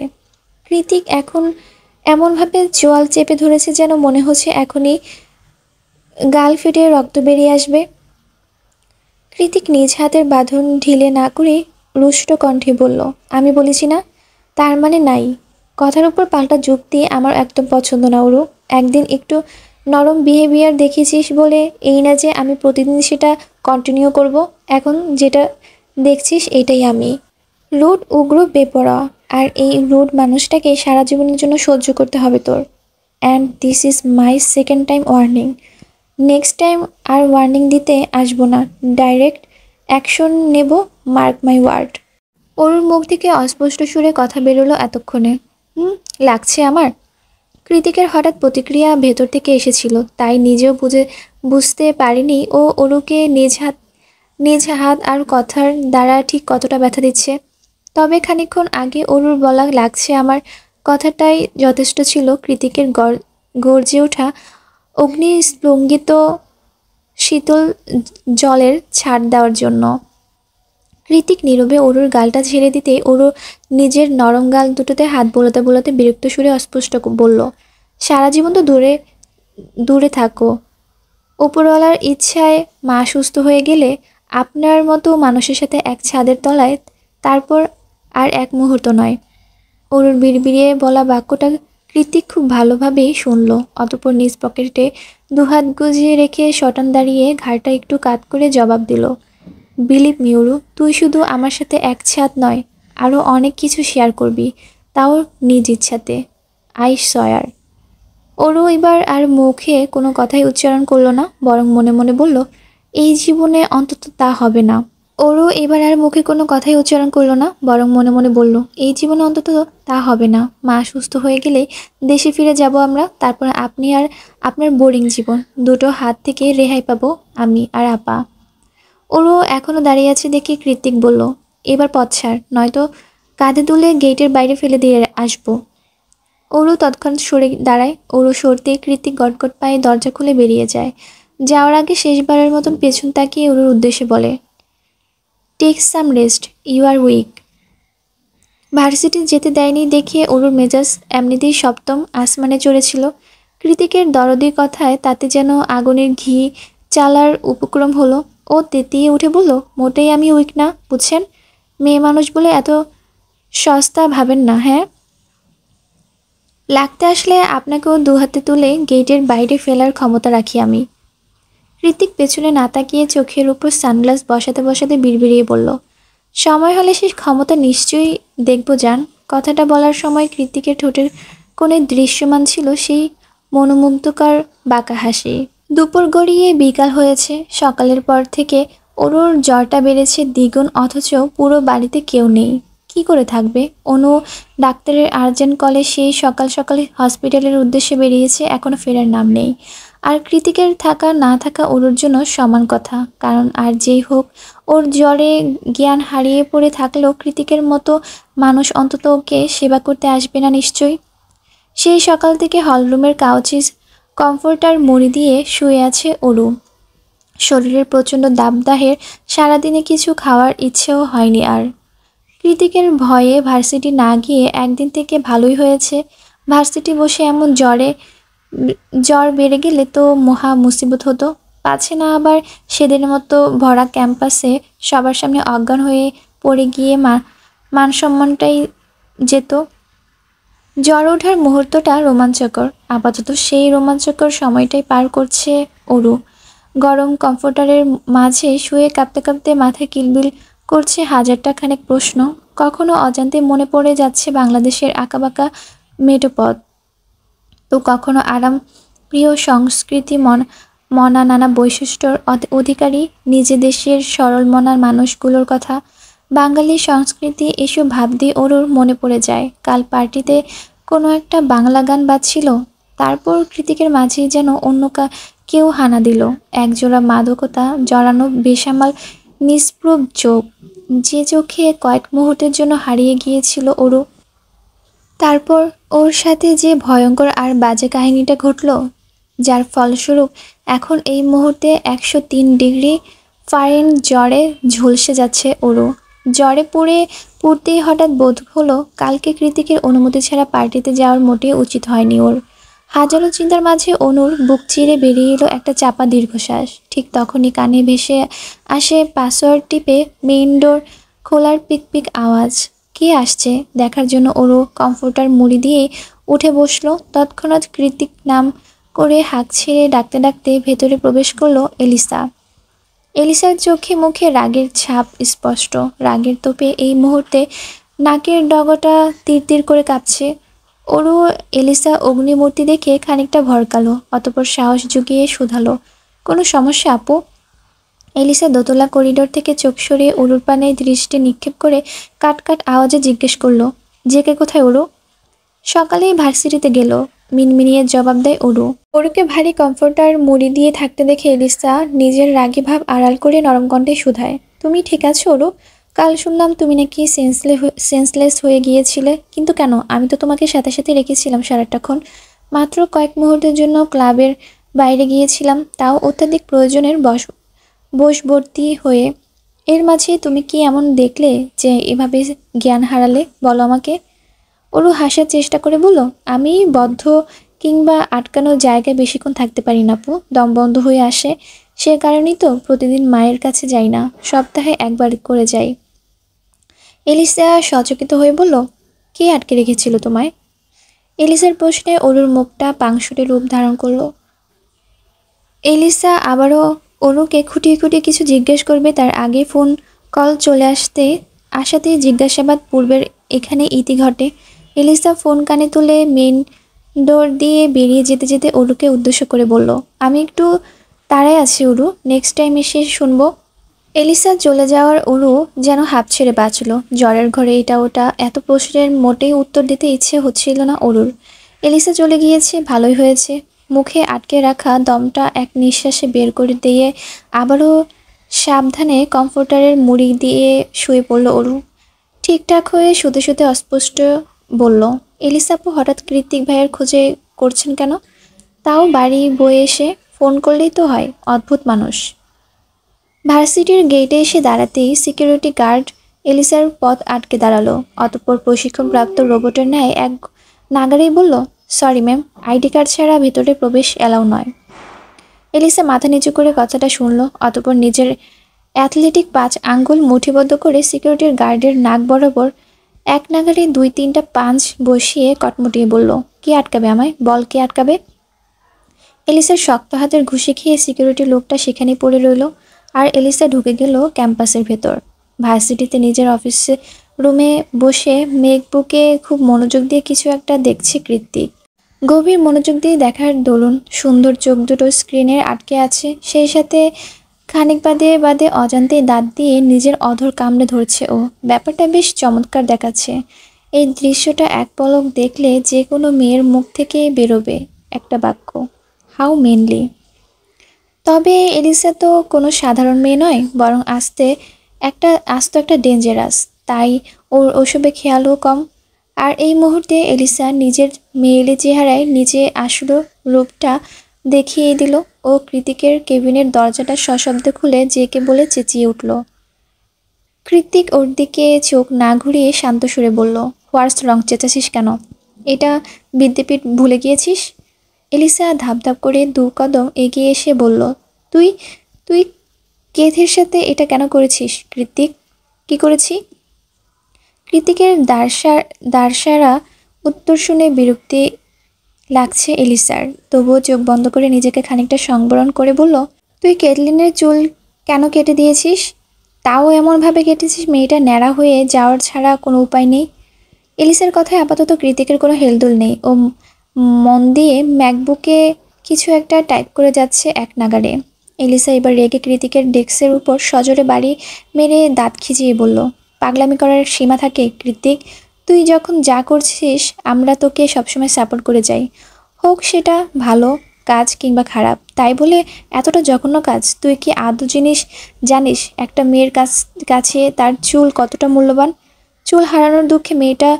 কৃতিক এখন এমনভাবে চোয়াল চেপে ধরেছে যেন মনে হচ্ছে এখনই গাল ফেটে রক্ত বেরিয়ে আসবে। কৃতিক নিজ হাতের বাঁধন ঢিলে না করে রুষ্ট কণ্ঠে বলল, আমি বলেছি না, তার মানে নাই। কথার উপর পাল্টা যুক্তি আমার একদম পছন্দ না ওরু। একদিন একটু নরম বিহেভিয়ার দেখিয়েছিস বলে এই না যে আমি প্রতিদিন সেটা কন্টিনিউ করব। এখন যেটা দেখছিস এটাই আমি, রুড, উগ্র, বেপরোয়া। আর এই রুড মানুষটাকে সারা জীবনের জন্য সহ্য করতে হবে তোর। And this is my second time warning. Next time আর ওয়ার্নিং দিতে আসবো না, ডাইরেক্ট অ্যাকশন নেব, মার্ক মাই ওয়ার্ড। অরুর মুখ থেকে অস্পষ্ট সুরে কথা বেরোলো এতক্ষণে। লাগছে আমার। কৃতিকের হঠাৎ প্রতিক্রিয়া ভেতর থেকে এসেছিল, তাই নিজেও বুঝতে পারিনি ও অরুকে নিজ হাত আর কথার দ্বারা ঠিক কতটা ব্যথা দিচ্ছে। তবে খানিকক্ষণ আগে অরুর বলা লাগছে আমার কথাটাই যথেষ্ট ছিল কৃতিকের গর্জে ওঠা অগ্নিস্ফুলিঙ্গিত শীতল জলের ছাড় দেওয়ার জন্য। কৃতিক নীরবে অরুর গালটা ছেড়ে দিতে অরু নিজের নরম গাল দুটোতে হাত বোলাতে বোলাতে বিরক্ত সুরে অস্পষ্ট বলল, সারা জীবন তো দূরে দূরে থাকো। উপরওয়ালার ইচ্ছায় মা সুস্থ হয়ে গেলে আপনার মতো মানুষের সাথে এক ছাদের তলায়, তারপর আর এক মুহূর্ত নয়। অরুর বিড়বিড়িয়ে বলা বাক্যটা কৃতিক খুব ভালোভাবেই শুনল। অতঃপর নিজ পকেটে দুহাত গুজিয়ে রেখে শটান দাঁড়িয়ে ঘাড়টা একটু কাত করে জবাব দিল, বিলিভ মি অরু, তুই শুধু আমার সাথে এক ছাদ নয়, আরও অনেক কিছু শেয়ার করবি, তাও নিজ ইচ্ছাতে। I swear. অরু এবার আর মুখে কোনো কথাই উচ্চারণ করলো না, বরং মনে মনে বলল, এই জীবনে অন্তত তা হবে না। অরু এবার আর মুখে কোনো কথাই উচ্চারণ করলো না, বরং মনে মনে বলল, এই জীবনে অন্তত তা হবে না। মা সুস্থ হয়ে গেলে দেশে ফিরে যাব আমরা, তারপর আপনি আর আপনার বোরিং জীবন, দুটো হাত থেকে রেহাই পাবো আমি আর আপা। অরু এখনও দাঁড়িয়ে আছে দেখে কৃতিক বলল, এবার পথ ছাড়, নয়তো কাঁধে তুলে গেটের বাইরে ফেলে দিয়ে আসবো। অরু তৎক্ষণাৎ সরে দাঁড়ায়। অরু সরতে কৃতিক গটগট পায়ে দরজা খুলে বেরিয়ে যায়। যাওয়ার আগে শেষবারের মতন পেছন তাকিয়ে অরুর উদ্দেশ্যে বলে, take some rest, you are weak. Varsity যেতে দেয়নি দেখে অরুর মেজাজ এমনিতেই সপ্তম আসমানে চড়েছিল। কৃতিকের দরদি কথায় তাতে যেন আগুনের ঘি চালার উপক্রম হলো। ও তেতিয়ে উঠে বলল, মোটেই আমি উইক না, বুঝছেন? মেয়ে মানুষ বলে এত সস্তা ভাবেন না। হ্যাঁ, লাগতে আসলে আপনাকেও দুহাতে তুলে গেটের বাইরে ফেলার ক্ষমতা রাখি আমি। কৃতিক পেছনে না তাকিয়ে চোখের উপর সানগ্লাস বসাতে বসাতে বিড়বিড়িয়ে বলল, সময় হলে সে ক্ষমতা নিশ্চয়ই দেখব যান। কথাটা বলার সময় কৃতিকের ঠোঁটের কোণে দৃশ্যমান ছিল সেই মনোমুগ্ধকর বাঁকা হাসি। দুপুর গড়িয়ে বিকাল হয়েছে। সকালের পর থেকে অরুর জ্বরটা বেড়েছে দ্বিগুণ, অথচ পুরো বাড়িতে কেউ নেই। কি করে থাকবে? অনু ডাক্তারের আর্জেন্ট কলে সেই সকাল সকালে হসপিটালের উদ্দেশ্যে বেরিয়েছে, এখনও ফেরার নাম নেই। আর কৃতিকের থাকা না থাকা অরুর জন্য সমান কথা, কারণ আর যেই হোক ওর জ্বরে জ্ঞান হারিয়ে পড়ে থাকলেও কৃতিকের মতো মানুষ অন্তত ওকে সেবা করতে আসবে না নিশ্চয়ই। সেই সকাল থেকে হলরুমের কাউচে কমফোর্টার মুড়ি দিয়ে শুয়ে আছে অরু। শরীরের প্রচণ্ড দাবদাহের সারাদিনে কিছু খাওয়ার ইচ্ছেও হয়নি আর। কৃতিকের ভয়ে ভার্সিটি না গিয়ে একদিন থেকে ভালোই হয়েছে। ভার্সিটি বসে এমন জ্বর বেড়ে গেলে তো মহা মুসিবত হতো। পাছে না আবার সেদিনের মতো ভরা ক্যাম্পাসে সবার সামনে অজ্ঞান হয়ে পড়ে গিয়ে মান সম্মানটাই যেত। জ্বর ওঠার মুহূর্তটা রোমাঞ্চকর। আপাতত সেই রোমাঞ্চকর সময়টাই পার করছে অরু। গরম কমফোর্টারের মাঝে শুয়ে কাঁপতে কাঁপতে মাথায় কিলবিল করছে হাজারটা খানেক প্রশ্ন। কখনো অজান্তে মনে পড়ে যাচ্ছে বাংলাদেশের আঁকাবাঁকা মেঠোপথ, তো কখনো আরাম প্রিয় সংস্কৃতি মনা নানা বৈশিষ্ট্যর অধিকারী নিজ দেশের সরল মনার মানুষগুলোর কথা। বাঙালি সংস্কৃতি এসব ভাবতেই ওরুর মনে পড়ে যায় কাল পার্টিতে কোনো একটা বাংলা গান বাজছিল, তারপর কৃতিকের মাঝেই যেন অন্য কেউ হানা দিল। একজোড়া মাদকতা জড়ানো বেসামাল নিষ্প্রভ চোখ, যে চোখে কয়েক মুহূর্তের জন্য হারিয়ে গিয়েছিল অরু। তারপর ওর সাথে যে ভয়ঙ্কর আর বাজে কাহিনীটা ঘটল, যার ফলস্বরূপ এখন এই মুহূর্তে 103 ডিগ্রি ফারেনহাইট জ্বরে ঝলসে যাচ্ছে অরু। জ্বরে পড়তেই হঠাৎ বোধ হলো কালকে কৃতিকের অনুমতি ছাড়া পার্টিতে যাওয়ার মোটেই উচিত হয়নি ওর। হাজারো চিন্তার মাঝে অনুর বুক চিরে বেরিয়ে এলো একটা চাপা দীর্ঘশ্বাস। ঠিক তখনই কানে ভেসে আসে পাসওয়ার্ড টিপে মেইন ডোর খোলার পিক আওয়াজ। কে আসছে দেখার জন্য ওরও কমফোর্টার মুড়ি দিয়ে উঠে বসলো। তৎক্ষণাৎ কৃতিক নাম করে হাঁক ছেড়ে ডাকতে ডাকতে ভেতরে প্রবেশ করলো এলিসা। এলিসার চোখে মুখে রাগের ছাপ স্পষ্ট। রাগের তোপে এই মুহূর্তে নাকের ডগাটা তীর করে কাঁপছে। ওরও এলিসা অগ্নিমূর্তি দেখে খানিকটা ভরকালো, অতঃপর সাহস জুগিয়ে শুধালো, কোনো সমস্যা আপু? এলিসা দোতলা করিডোর থেকে চোখ সরিয়ে অরুর পানে দৃষ্টি নিক্ষেপ করে কাট আওয়াজে জিজ্ঞেস করলো, জেকে কোথায় ওরু? সকালেই ভার্সিটিতে গেল, মিনমিনিয়ে জবাব দেয় অরু। অরুকে ভারী কমফোর্টার মুড়ি দিয়ে থাকতে দেখে এলিসা নিজের রাগী ভাব আড়াল করে নরম কণ্ঠে শুধায়, তুমি ঠিক আছো অরু? কাল শুনলাম তুমি নাকি সেন্সলেস হয়ে গিয়েছিলে, কিন্তু কেন? আমি তো তোমাকে সাথে সাথে রেখেছিলাম সারাটাক্ষণ। মাত্র কয়েক মুহূর্তের জন্য ক্লাবের বাইরে গিয়েছিলাম, তাও অত্যাধিক প্রয়োজনের বশবর্তী হয়ে। এর মাঝে তুমি কি এমন দেখলে যে এভাবে জ্ঞান হারালে, বলো আমাকে? ওরু হাসার চেষ্টা করে বলল, আমি বদ্ধ কিংবা আটকানো জায়গায় বেশিক্ষণ থাকতে পারি না আপু, দম বন্ধ হয়ে আসে। সে কারণেই তো প্রতিদিন মায়ের কাছে যাই না, সপ্তাহে একবার করে যাই। এলিসা সচকিত হয়ে বলল, কে আটকে রেখেছিল তোমায়? এলিসার প্রশ্নে অরুর মুখটা পাংশুটে রূপ ধারণ করলো। এলিসা আবারও অরুকে খুঁটিয়ে কিছু জিজ্ঞেস করবে তার আগে ফোন কল চলে আসাতেই জিজ্ঞাসাবাদ পূর্বের এখানে ইতি ঘটে। এলিসা ফোন কানে তুলে মেইন ডোর দিয়ে বেরিয়ে যেতে যেতে অরুকে উদ্দেশ্য করে বলল, আমি একটু তাড়ায় আছি অরু, নেক্সট টাইম এসে শুনবো। এলিসা চলে যাওয়ার অরু যেন হাঁপ ছেড়ে বাঁচল। জ্বরের ঘরে এটা ওটা এত প্রশ্নের মোটেই উত্তর দিতে ইচ্ছে হচ্ছিল না অরুর। এলিসা চলে গিয়েছে, ভালোই হয়েছে। মুখে আটকে রাখা দমটা এক নিঃশ্বাসে বের করে দিয়ে আবারও সাবধানে কমফোর্টারের মুড়ি দিয়ে শুয়ে পড়ল অরু। ঠিকঠাক হয়ে শুতে শুতে অস্পষ্ট বলল, এলিসা আপু হঠাৎ কৃতিক ভাইয়ের খোঁজে করছেন কেন? তাও বাড়ি বয়ে এসে ফোন করলেই তো হয়, অদ্ভুত মানুষ। ভার্সিটির গেটে এসে দাঁড়াতেই সিকিউরিটি গার্ড এলিসার পথ আটকে দাঁড়ালো। অতঃপর প্রশিক্ষণপ্রাপ্ত রোবটের ন্যায় এক নাগারেই বলল, সরি ম্যাম, আইডি কার্ড ছাড়া ভেতরে প্রবেশ অ্যালাউ নয়। এলিসা মাথা নিচু করে কথাটা শুনল, অতঃপর নিজের অ্যাথলেটিক 5 আঙ্গুল মুঠিবদ্ধ করে সিকিউরিটির গার্ডের নাক বরাবর এক নাগারে 2-3টা পাঞ্চ বসিয়ে কটমটিয়ে বলল, কে আটকাবে আমায়, বল কে আটকাবে? এলিসার শক্ত হাতের ঘুষি খেয়ে সিকিউরিটি লোকটা সেখানেই পড়ে রইল। আর এলিসা ঢুকে গেল ক্যাম্পাসের ভেতর। ভার্সিটিতে নিজের অফিসে রুমে বসে মেকবুকে খুব মনোযোগ দিয়ে কিছু একটা দেখছে কৃত্তিক। গভীর মনোযোগ দিয়ে দেখার দরুন সুন্দর চোখ দুটো স্ক্রিনের আটকে আছে, সেই সাথে খানিক বাদে অজান্তেই দাঁত দিয়ে নিজের অধর কামড়ে ধরছে ও। ব্যাপারটা বেশ চমৎকার দেখাচ্ছে। এই দৃশ্যটা এক পলক দেখলে যে কোনো মেয়ের মুখ থেকে বেরোবে একটা বাক্য, হাউ মেনলি। তবে এলিসা তো কোনো সাধারণ মেয়ে নয়, বরং আস্ত একটা ডেঞ্জারাস, তাই ওর ওসবে খেয়ালও কম। আর এই মুহূর্তে এলিসা নিজের মেয়েলি চেহারায় নিজে আসল রূপটা দেখিয়ে দিল। ও কৃতিকের কেবিনের দরজাটা সশব্দে খুলে জেকে বলে চেঁচিয়ে উঠল। কৃতিক ওর দিকে চোখ না ঘুরিয়ে শান্ত সুরে বলল, হোয়াটস রং, চেঁচাছিস কেন? এটা বিদ্যাপীঠ ভুলে গিয়েছিস? এলিসা ধাপ করে 2 কদম এগিয়ে এসে বলল, তুই তুই কেথের সাথে এটা কেন করেছিস কৃতিক? কি করেছি? কৃতিকের দারসারা উত্তর শুনে বিরক্তি লাগছে এলিসার, তবুও চোখ বন্ধ করে নিজেকে খানিকটা সংবরণ করে বলল, তুই কেটলিনের চুল কেন কেটে দিয়েছিস? তাও এমনভাবে কেটেছিস মেয়েটা ন্যাড়া হয়ে যাওয়ার ছাড়া কোনো উপায় নেই। এলিসার কথায় আপাতত কৃতিকের কোনো হেলদোল নেই। ও মন দিয়ে ম্যাকবুকে কিছু একটা টাইপ করে যাচ্ছে এক নাগাড়ে। এলিসা এবার রেগে কৃতিকের ডেস্কের উপর সজোরে বাড়ি মেরে দাঁত খিচিয়ে বলল, পাগলামি করার সীমা থাকে কৃতিক। তুই যখন যা করছিস আমরা তোকে সবসময় সাপোর্ট করে যাই, হোক সেটা ভালো কাজ কিংবা খারাপ। তাই বলে এতটা জঘন্য কাজ? তুই কি আদৌ জানিস একটা মেয়ের কাছে তার চুল কতটা মূল্যবান? চুল হারানোর দুঃখে মেয়েটা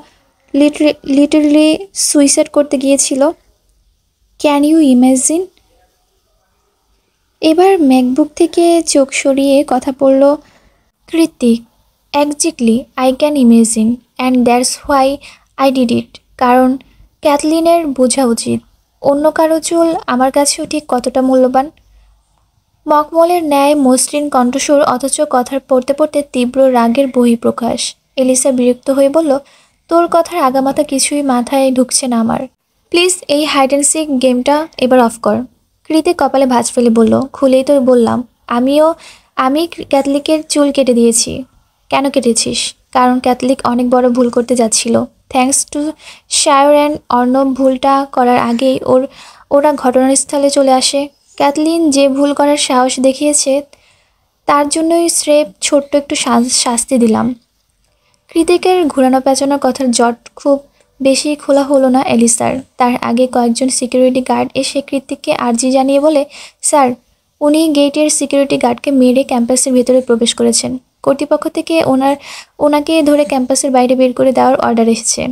লিটারলি সুইসাইড করতে গিয়েছিল। Can you imagine? এবার ম্যাকবুক থেকে চোখ সরিয়ে কথা বলল Kritik, exactly, I can imagine and that's why I did it. কারণ ক্যাথলিনের বোঝা উচিত অন্য কারো চুল আমার কাছেও ঠিক কতটা মূল্যবান। মখমলের ন্যায় মসৃণ কণ্ঠস্বর, অথচ কথার পড়তে পড়তে তীব্র রাগের বহিঃপ্রকাশ। এলিসা বিরক্ত হয়ে বলল, তোর কথার আগামাথা কিছুই মাথায় ঢুকছে না আমার। প্লিজ এই হাইড অ্যান্ড সিক গেমটা এবার অফ কর। কৃতি কপালে ভাঁজ ফেলে বলল, খুলেই তো বললাম। আমি ক্যাথলিকের চুল কেটে দিয়েছি। কেন কেটেছিস? কারণ ক্যাথলিক অনেক বড় ভুল করতে যাচ্ছিল। থ্যাঙ্কস টু শায়র অ্যান্ড অর্ণব ভুলটা করার আগেই ওরা ঘটনাস্থলে চলে আসে। ক্যাথলিন যে ভুল করার সাহস দেখিয়েছে তার জন্যই স্রেফ ছোট্ট একটু শাস্তি দিলাম। কৃতিকের ঘুরানো পেঁচানোর কথার জট খুব বেশি খোলা হলো না এলিসার। তার আগে কয়েকজন সিকিউরিটি গার্ড এসে কৃতিককে আর্জি জানিয়ে বলে, স্যার, উনি গেটের সিকিউরিটি গার্ডকে মেরে ক্যাম্পাসের ভেতরে প্রবেশ করেছেন। কর্তৃপক্ষ থেকে ওনাকে ধরে ক্যাম্পাসের বাইরে বের করে দেওয়ার অর্ডার এসেছে।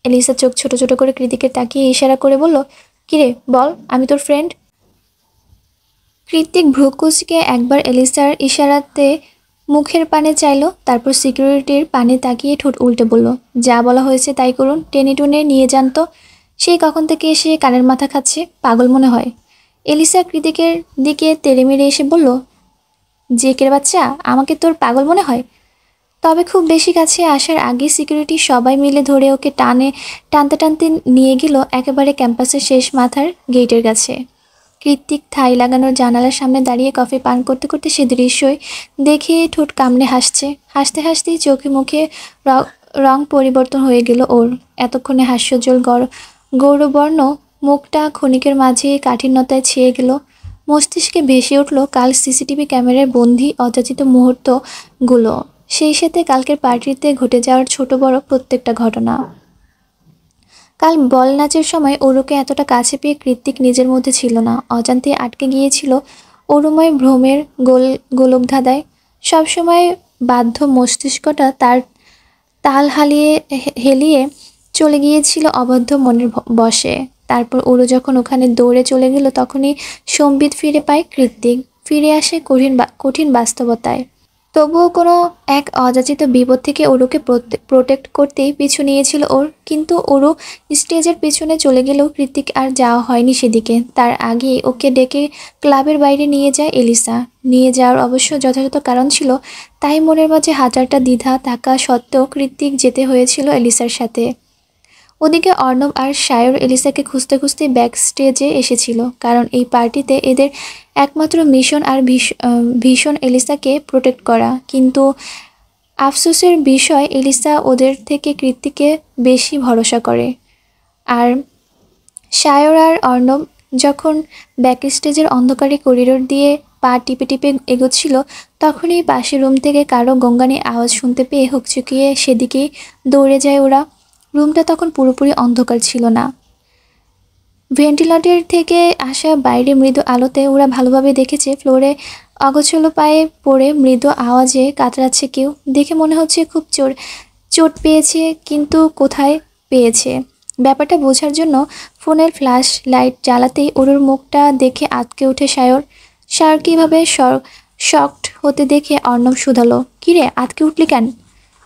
এলিসা চোখ ছোট ছোট করে কৃতিকের তাকিয়ে ইশারা করে বলল, কিরে বল, আমি তোর ফ্রেন্ড। কৃতিক ভ্রুকুচকে একবার এলিসার ইশারাতে মুখের পানে চাইল, তারপর সিকিউরিটির পানে তাকিয়ে ঠোঁট উল্টে বলল, যা বলা হয়েছে তাই করুন, টেনে টুনে নিয়ে যান তো। সেই কখন থেকে এসে কানের মাথা খাচ্ছে, পাগল মনে হয়। এলিসা কৃতিকের দিকে তেড়ে মেরে এসে বলল, জেকের বাচ্চা, আমাকে তোর পাগল মনে হয়? তবে খুব বেশি কাছে আসার আগে সিকিউরিটি সবাই মিলে ধরে ওকে টানতে টানতে নিয়ে গেল একেবারে ক্যাম্পাসের শেষ মাথার গেটের কাছে। কৃত্তিক থাই লাগানোর জানালার সামনে দাঁড়িয়ে কফি পান করতে করতে সে দৃশ্যই দেখে ঠোঁট কামড়ে হাসছে। হাসতে হাসতেই চোখে মুখে রং পরিবর্তন হয়ে গেল ওর। এতক্ষণে হাস্যজ্জ্বল গৌরবর্ণ মুখটা ক্ষণিকের মাঝে কাঠিন্যতায় ছেয়ে গেল। মস্তিষ্কে ভেসে উঠল কাল সিসিটিভি ক্যামেরার বন্দি অযাচিত মুহূর্তগুলো, সেই সাথে কালকের পার্টিতে ঘটে যাওয়ার ছোট বড় প্রত্যেকটা ঘটনা। কাল বল নাচের সময় অরুকে এতটা কাছে পেয়ে কৃত্তিক নিজের মধ্যে ছিল না, অজান্তে আটকে গিয়েছিল অরুময় ভ্রমের গোলকধাঁধায়। সবসময় বাধ্য মস্তিষ্কটা তার তাল হেলিয়ে চলে গিয়েছিল অবাধ্য মনের বশে। তারপর অরু যখন ওখানে দৌড়ে চলে গেল, তখনই সম্বিত ফিরে পায় কৃত্তিক, ফিরে আসে কঠিন বাস্তবতায়। তবুও কোনো এক অযাচিত বিপদ থেকে অরুকে প্রোটেক্ট করতেই পিছু নিয়েছিল ওর। কিন্তু অরু স্টেজের পেছনে চলে গেলেও কৃতিক আর যাওয়া হয়নি সেদিকে। তার আগেই ওকে ডেকে ক্লাবের বাইরে নিয়ে যায় এলিসা। নিয়ে যাওয়ার অবশ্য যথাযথ কারণ ছিল, তাই মনের মাঝে হাজারটা দ্বিধা থাকা সত্ত্বেও কৃতিক যেতে হয়েছিল এলিসার সাথে। ওদিকে অর্ণব আর শায়র এলিসাকে খুঁজতে খুঁজতে ব্যাক স্টেজে এসেছিল, কারণ এই পার্টিতে এদের একমাত্র মিশন আর ভীষণ এলিসাকে প্রোটেক্ট করা। কিন্তু আফসোসের বিষয়, এলিসা ওদের থেকে কৃতিকে বেশি ভরসা করে। আর শায়র আর অর্ণব যখন ব্যাক স্টেজের অন্ধকারে করিডোর দিয়ে পা টিপে টিপে এগোচ্ছিল, তখনই পাশের রুম থেকে কারো গঙ্গানি আওয়াজ শুনতে পেয়ে হকচকিয়ে সেদিকেই দৌড়ে যায় ওরা। রুমটা তখন পুরোপুরি অন্ধকার ছিল না। ভেন্টিলেটর থেকে আসা বাইরে মৃদু আলোতে ওরা ভালোভাবে দেখেছে ফ্লোরে অগোছালো পায়ে পড়ে মৃদু আওয়াজে কাতরাচ্ছে কেউ। দেখে মনে হচ্ছে খুব চোট পেয়েছে, কিন্তু কোথায় পেয়েছে ব্যাপারটা বোঝার জন্য ফোনের ফ্ল্যাশ লাইট জ্বালাতেই ওরুর মুখটা দেখে আটকে ওঠে শায়র। শায়র কীভাবে শকড হতে দেখে অর্ণব শুধালো, কিরে আটকে উঠলি কেন?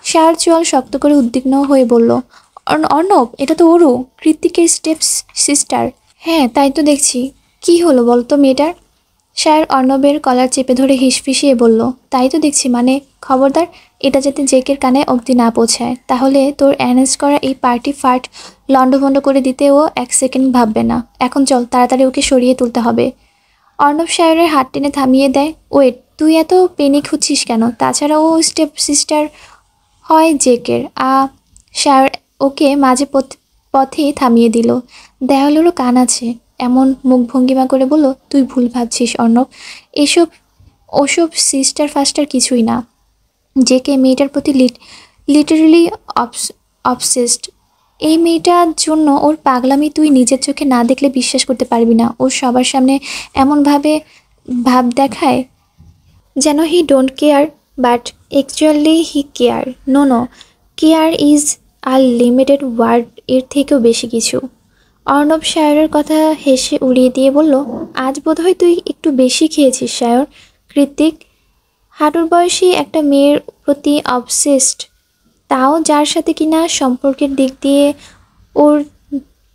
শায়র চোয়াল শক্ত করে উদ্বিগ্ন হয়ে বলল, অর্ণব, এটা তো অরু, কৃত্তিকের স্টেপ সিস্টার। হ্যাঁ তাই তো দেখছি, কি হলো বলতো মেয়েটার? শায়র অর্ণবের কলার চেপে ধরে হিসফিসিয়ে বলল, তাই তো দেখছি, মানে খবরদার এটা যাতে জেকের কানে অবধি না পৌঁছায়, তাহলে তোর অ্যারেঞ্জ করা এই পার্টি ফার্ট লন্ডভন্ড করে দিতে ও এক সেকেন্ড ভাববে না। এখন চল, তাড়াতাড়ি ওকে সরিয়ে তুলতে হবে। অর্ণব শায়রের হাত টেনে থামিয়ে দেয়। ওয়েট, তুই এত পেনিক হচ্ছিস কেন? তাছাড়া ও স্টেপ সিস্টার হয় জেকের। শায়র ওকে মাঝে পথেই থামিয়ে দিল। দেওয়ালেরও কান আছে, এমন মুখ ভঙ্গিমা করে বলল, তুই ভুল ভাবছিস অর্ণব, ওসব সিস্টার ফাস্টার কিছুই না। জেকে মেয়েটার প্রতি লিটারেলি অবসেসড। এই মেয়েটার জন্য ওর পাগলামি তুই নিজের চোখে না দেখলে বিশ্বাস করতে পারবি না। ওর সবার সামনে এমনভাবে ভাব দেখায় যেন he don't care, but actually he care. No, care is আর লিমিটেড ওয়ার্ড, এর থেকেও বেশি কিছু। অর্ণব শায়রের কথা হেসে উড়িয়ে দিয়ে বলল, আজ বোধহয় তুই একটু বেশি খেয়েছিস শায়র। কৃত্তিক হাঁটুর বয়সী একটা মেয়ের প্রতি অবসেসড, তাও যার সাথে কিনা সম্পর্কের দিক দিয়ে ওর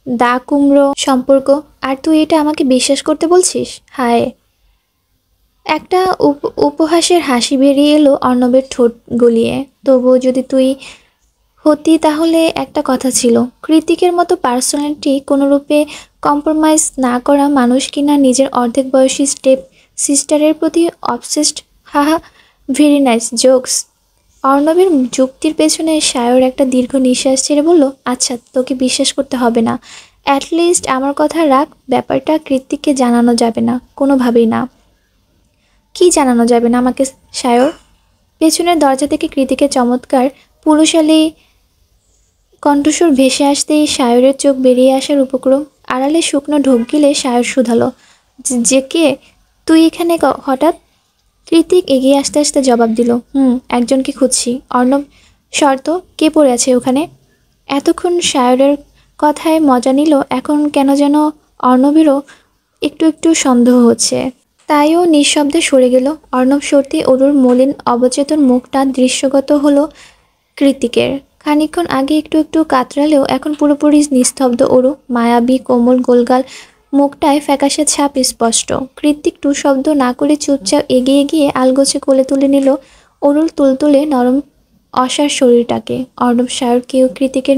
দা কুমড়ো সম্পর্ক। আর তুই এটা আমাকে বিশ্বাস করতে বলছিস? হায়! একটা উপহাসের হাসি বেরিয়ে এলো অর্ণবের ঠোঁট গলিয়ে। তবুও যদি তুই হতি তাহলে একটা কথা ছিল, কৃতিকের মতো পার্সোনালিটি কোনোরূপে কম্প্রোমাইজ না করা মানুষ কিনা নিজের অর্ধেক বয়সী স্টেপ সিস্টারের প্রতি অবসেসড। হাহা, ভেরি নাইস জোকস। অর্ণবের যুক্তির পেছনে সায়র একটা দীর্ঘ নিঃশ্বাস ছেড়ে বলল, আচ্ছা তোকে বিশ্বাস করতে হবে না, অ্যাটলিস্ট আমার কথা রাখ। ব্যাপারটা কৃতিককে জানানো যাবে না, কোনোভাবেই না। কি জানানো যাবে না আমাকে সায়র? পেছনের দরজা থেকে কৃতিকের চমৎকার পুরুষালী কণ্ঠস্বর ভেসে আসতেই সায়রের চোখ বেরিয়ে আসার উপক্রম। আড়ালে শুকনো ঢোক গিলে সায়র শুধালো, যে কে তুই এখানে হঠাৎ? কৃতিক এগিয়ে আসতে আসতে জবাব দিল, একজনকে খুঁজছি। অর্ণব, শর্ত, কে পড়ে আছে ওখানে? এতক্ষণ সায়রের কথায় মজা নিল, এখন কেন যেন অর্ণবেরও একটু একটু সন্দেহ হচ্ছে। তাইও নিঃশব্দে সরে গেল। অর্ণব সরতে অরুর মলিন অবচেতন মুখটা দৃশ্যগত হলো কৃতিকের। খানিকক্ষণ আগে একটু একটু কাতরালেও এখন পুরোপুরি নিস্তব্ধ অরু। মায়াবী কোমল গোলগাল মুখটায় ফ্যাকাশে ছাপ স্পষ্ট। কৃতিক টু শব্দ না করে চুপচাপ এগিয়ে গিয়ে আলগোছে কোলে তুলে নিল অরুর তুলতুলে নরম অসার শরীরটাকে। অর্ণব সায়র কেউ কৃতিকের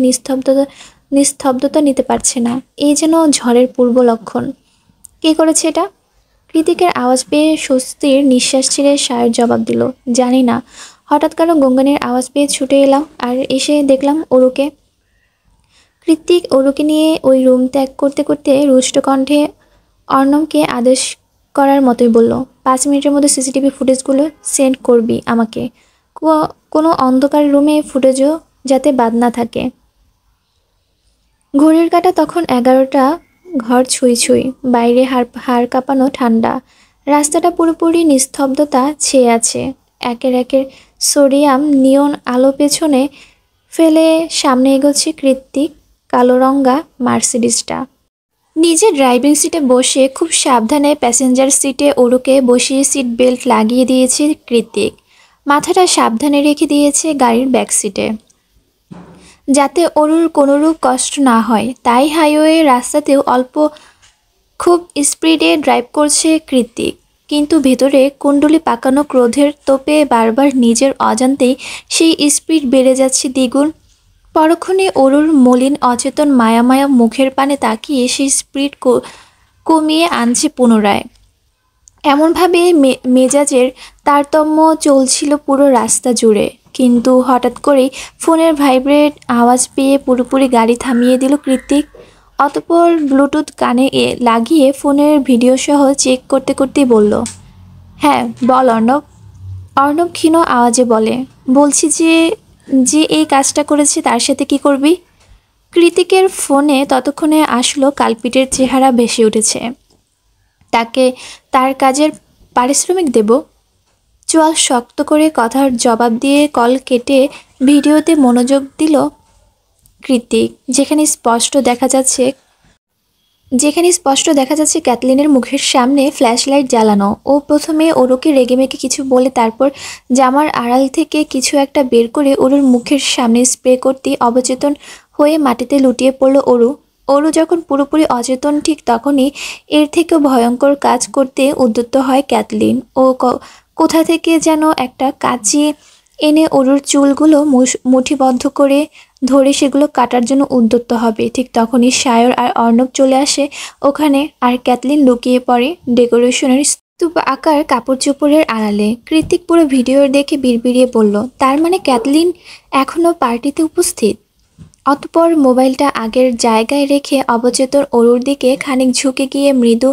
নিস্তব্ধতা নিতে পারছে না। এই যেন ঝড়ের পূর্ব লক্ষণ। কে করেছে এটা? কৃতিকের আওয়াজ পেয়ে স্বস্তির নিঃশ্বাস ছেড়ে সায়র জবাব দিল, জানি না। হঠাৎ কারো গঙ্গানির আওয়াজ পেয়ে ছুটে এলাম, আর এসে দেখলাম অরুকে। কৃতিক অরুকে নিয়ে ওই রুম ত্যাগ করতে করতে রুষ্ট কণ্ঠে অর্ণবকে আদেশ করার মতোই বলল, 5 মিনিটের মধ্যে সিসিটিভি ফুটেজগুলো সেন্ড করবি আমাকে। কোনো অন্ধকার রুমে ফুটেজও যাতে বাদ না থাকে। ঘড়ির কাঁটা তখন 11টা, ঘর ছুঁই ছুঁই, বাইরে হাড় কাঁপানো ঠান্ডা, রাস্তাটা পুরোপুরি নিস্তব্ধতা ছেয়ে আছে। একের একের সোডিয়াম নিয়ন আলো পেছনে ফেলে সামনে এগোচ্ছে কৃত্তিক কালো রঙা মার্সিডিসটা। নিজে ড্রাইভিং সিটে বসে খুব সাবধানে প্যাসেঞ্জার সিটে অরুকে বসিয়ে সিট বেল্ট লাগিয়ে দিয়েছে কৃত্তিক। মাথাটা সাবধানে রেখে দিয়েছে গাড়ির ব্যাক সিটে, যাতে অরুর কোনোরূপ কষ্ট না হয়। তাই হাইওয়ে রাস্তাতেও অল্প খুব স্পিডে ড্রাইভ করছে কৃতিক, কিন্তু ভেতরে কুণ্ডলি পাকানো ক্রোধের তোপে বারবার নিজের অজান্তেই সেই স্পিড বেড়ে যাচ্ছে দ্বিগুণ। পরক্ষণে অরুর মলিন অচেতন মায়া মায়া মুখের পানে তাকিয়ে সেই স্পিড কমিয়ে আনছে পুনরায়। এমনভাবে মেজাজের তারতম্য চলছিল পুরো রাস্তা জুড়ে। কিন্তু হঠাৎ করেই ফোনের ভাইব্রেট আওয়াজ পেয়ে পুরোপুরি গাড়ি থামিয়ে দিল কৃতিক। অতঃপর ব্লুটুথ কানে লাগিয়ে ফোনের ভিডিও সহ চেক করতে করতেই বলল, হ্যাঁ বল অর্ণব। অর্ণব ক্ষীণ আওয়াজে বলে, বলছি যে যে এই কাজটা করেছে তার সাথে কি করবি? কৃতিকের ফোনে ততক্ষণে আসলো কালপিটের চেহারা ভেসে উঠেছে। তাকে তার কাজের পারিশ্রমিক দেব? চোয়াল শক্ত করে কথার জবাব দিয়ে কল কেটে ভিডিওতে মনোযোগ দিল কৃতিক, যেখানে স্পষ্ট দেখা যাচ্ছে ক্যাথলিনের মুখের সামনে ফ্ল্যাশলাইট জ্বালানো। ও প্রথমে অরুকে রেগেমেগে কিছু বলে তারপর জামার আড়াল থেকে কিছু একটা বের করে অরুর মুখের সামনে স্প্রে করতেই অবচেতন হয়ে মাটিতে লুটিয়ে পড়ল অরু। অরু যখন পুরোপুরি অচেতন ঠিক তখনই এর থেকেও ভয়ঙ্কর কাজ করতে উদ্যত হয় ক্যাথলিন। ও কোথা থেকে যেন একটা কাঁচি এনে অরুর চুলগুলো মুঠিবদ্ধ করে ধরে সেগুলো কাটার জন্য উদ্যত হবে। ঠিক তখনই সায়র আর অর্ণব চলে আসে ওখানে, আর ক্যাথলিন লুকিয়ে পড়ে ডেকোরেশনের স্তূপ আকার কাপড় চোপড়ের আড়ালে। কৃতিক পুরো ভিডিও দেখে বিড়বিড়িয়ে বলল, তার মানে ক্যাথলিন এখনও পার্টিতে উপস্থিত? অতঃপর মোবাইলটা আগের জায়গায় রেখে অবচেতন অরুর দিকে খানিক ঝুঁকে গিয়ে মৃদু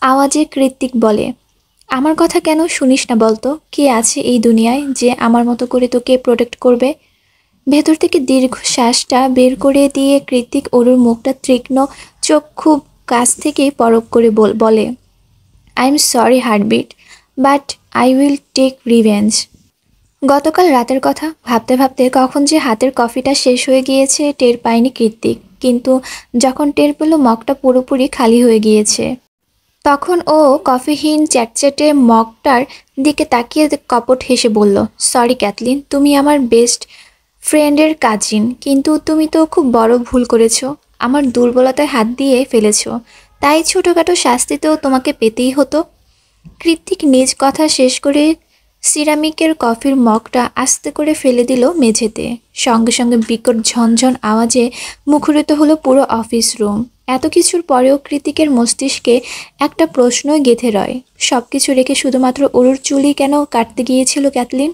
আওয়াজে কৃতিক বলে, আমার কথা কেন শুনিস না বলতো? কে আছে এই দুনিয়ায় যে আমার মতো করে তোকে প্রোটেক্ট করবে? ভেতর থেকে দীর্ঘ শ্বাসটা বের করে দিয়ে কৃতিক অরুর মুখটা তীক্ষ্ণ চোখ খুব কাছ থেকেই পরখ করে বলে, I am sorry heartbeat, but I will take revenge. গতকাল রাতের কথা ভাবতে ভাবতে কখন যে হাতের কফিটা শেষ হয়ে গিয়েছে টের পায়নি কৃতিক, কিন্তু যখন টের পেল মগটা পুরোপুরি খালি হয়ে গিয়েছে। তখন ও কফিহীন চ্যাটচ্যাটে মগটার দিকে তাকিয়ে কপট হেসে বলল, সরি ক্যাথলিন, তুমি আমার বেস্ট ফ্রেন্ডের কাজিন, কিন্তু তুমি তো খুব বড় ভুল করেছো। আমার দুর্বলতায় হাত দিয়ে ফেলেছো, তাই ছোটোখাটো শাস্তি তো তোমাকে পেতেই হতো। কৃত্তিক নিজ কথা শেষ করে সিরামিকের কফির মগটা আস্তে করে ফেলে দিল মেঝেতে। সঙ্গে সঙ্গে বিকট ঝনঝন আওয়াজে মুখরিত হলো পুরো অফিস রুম। এত কিছুর পরেও কৃতিকের মস্তিষ্কে একটা প্রশ্নই গেঁথে রয়, সব কিছু রেখে শুধুমাত্র অরুর চুলই কেন কাটতে গিয়েছিল ক্যাথলিন?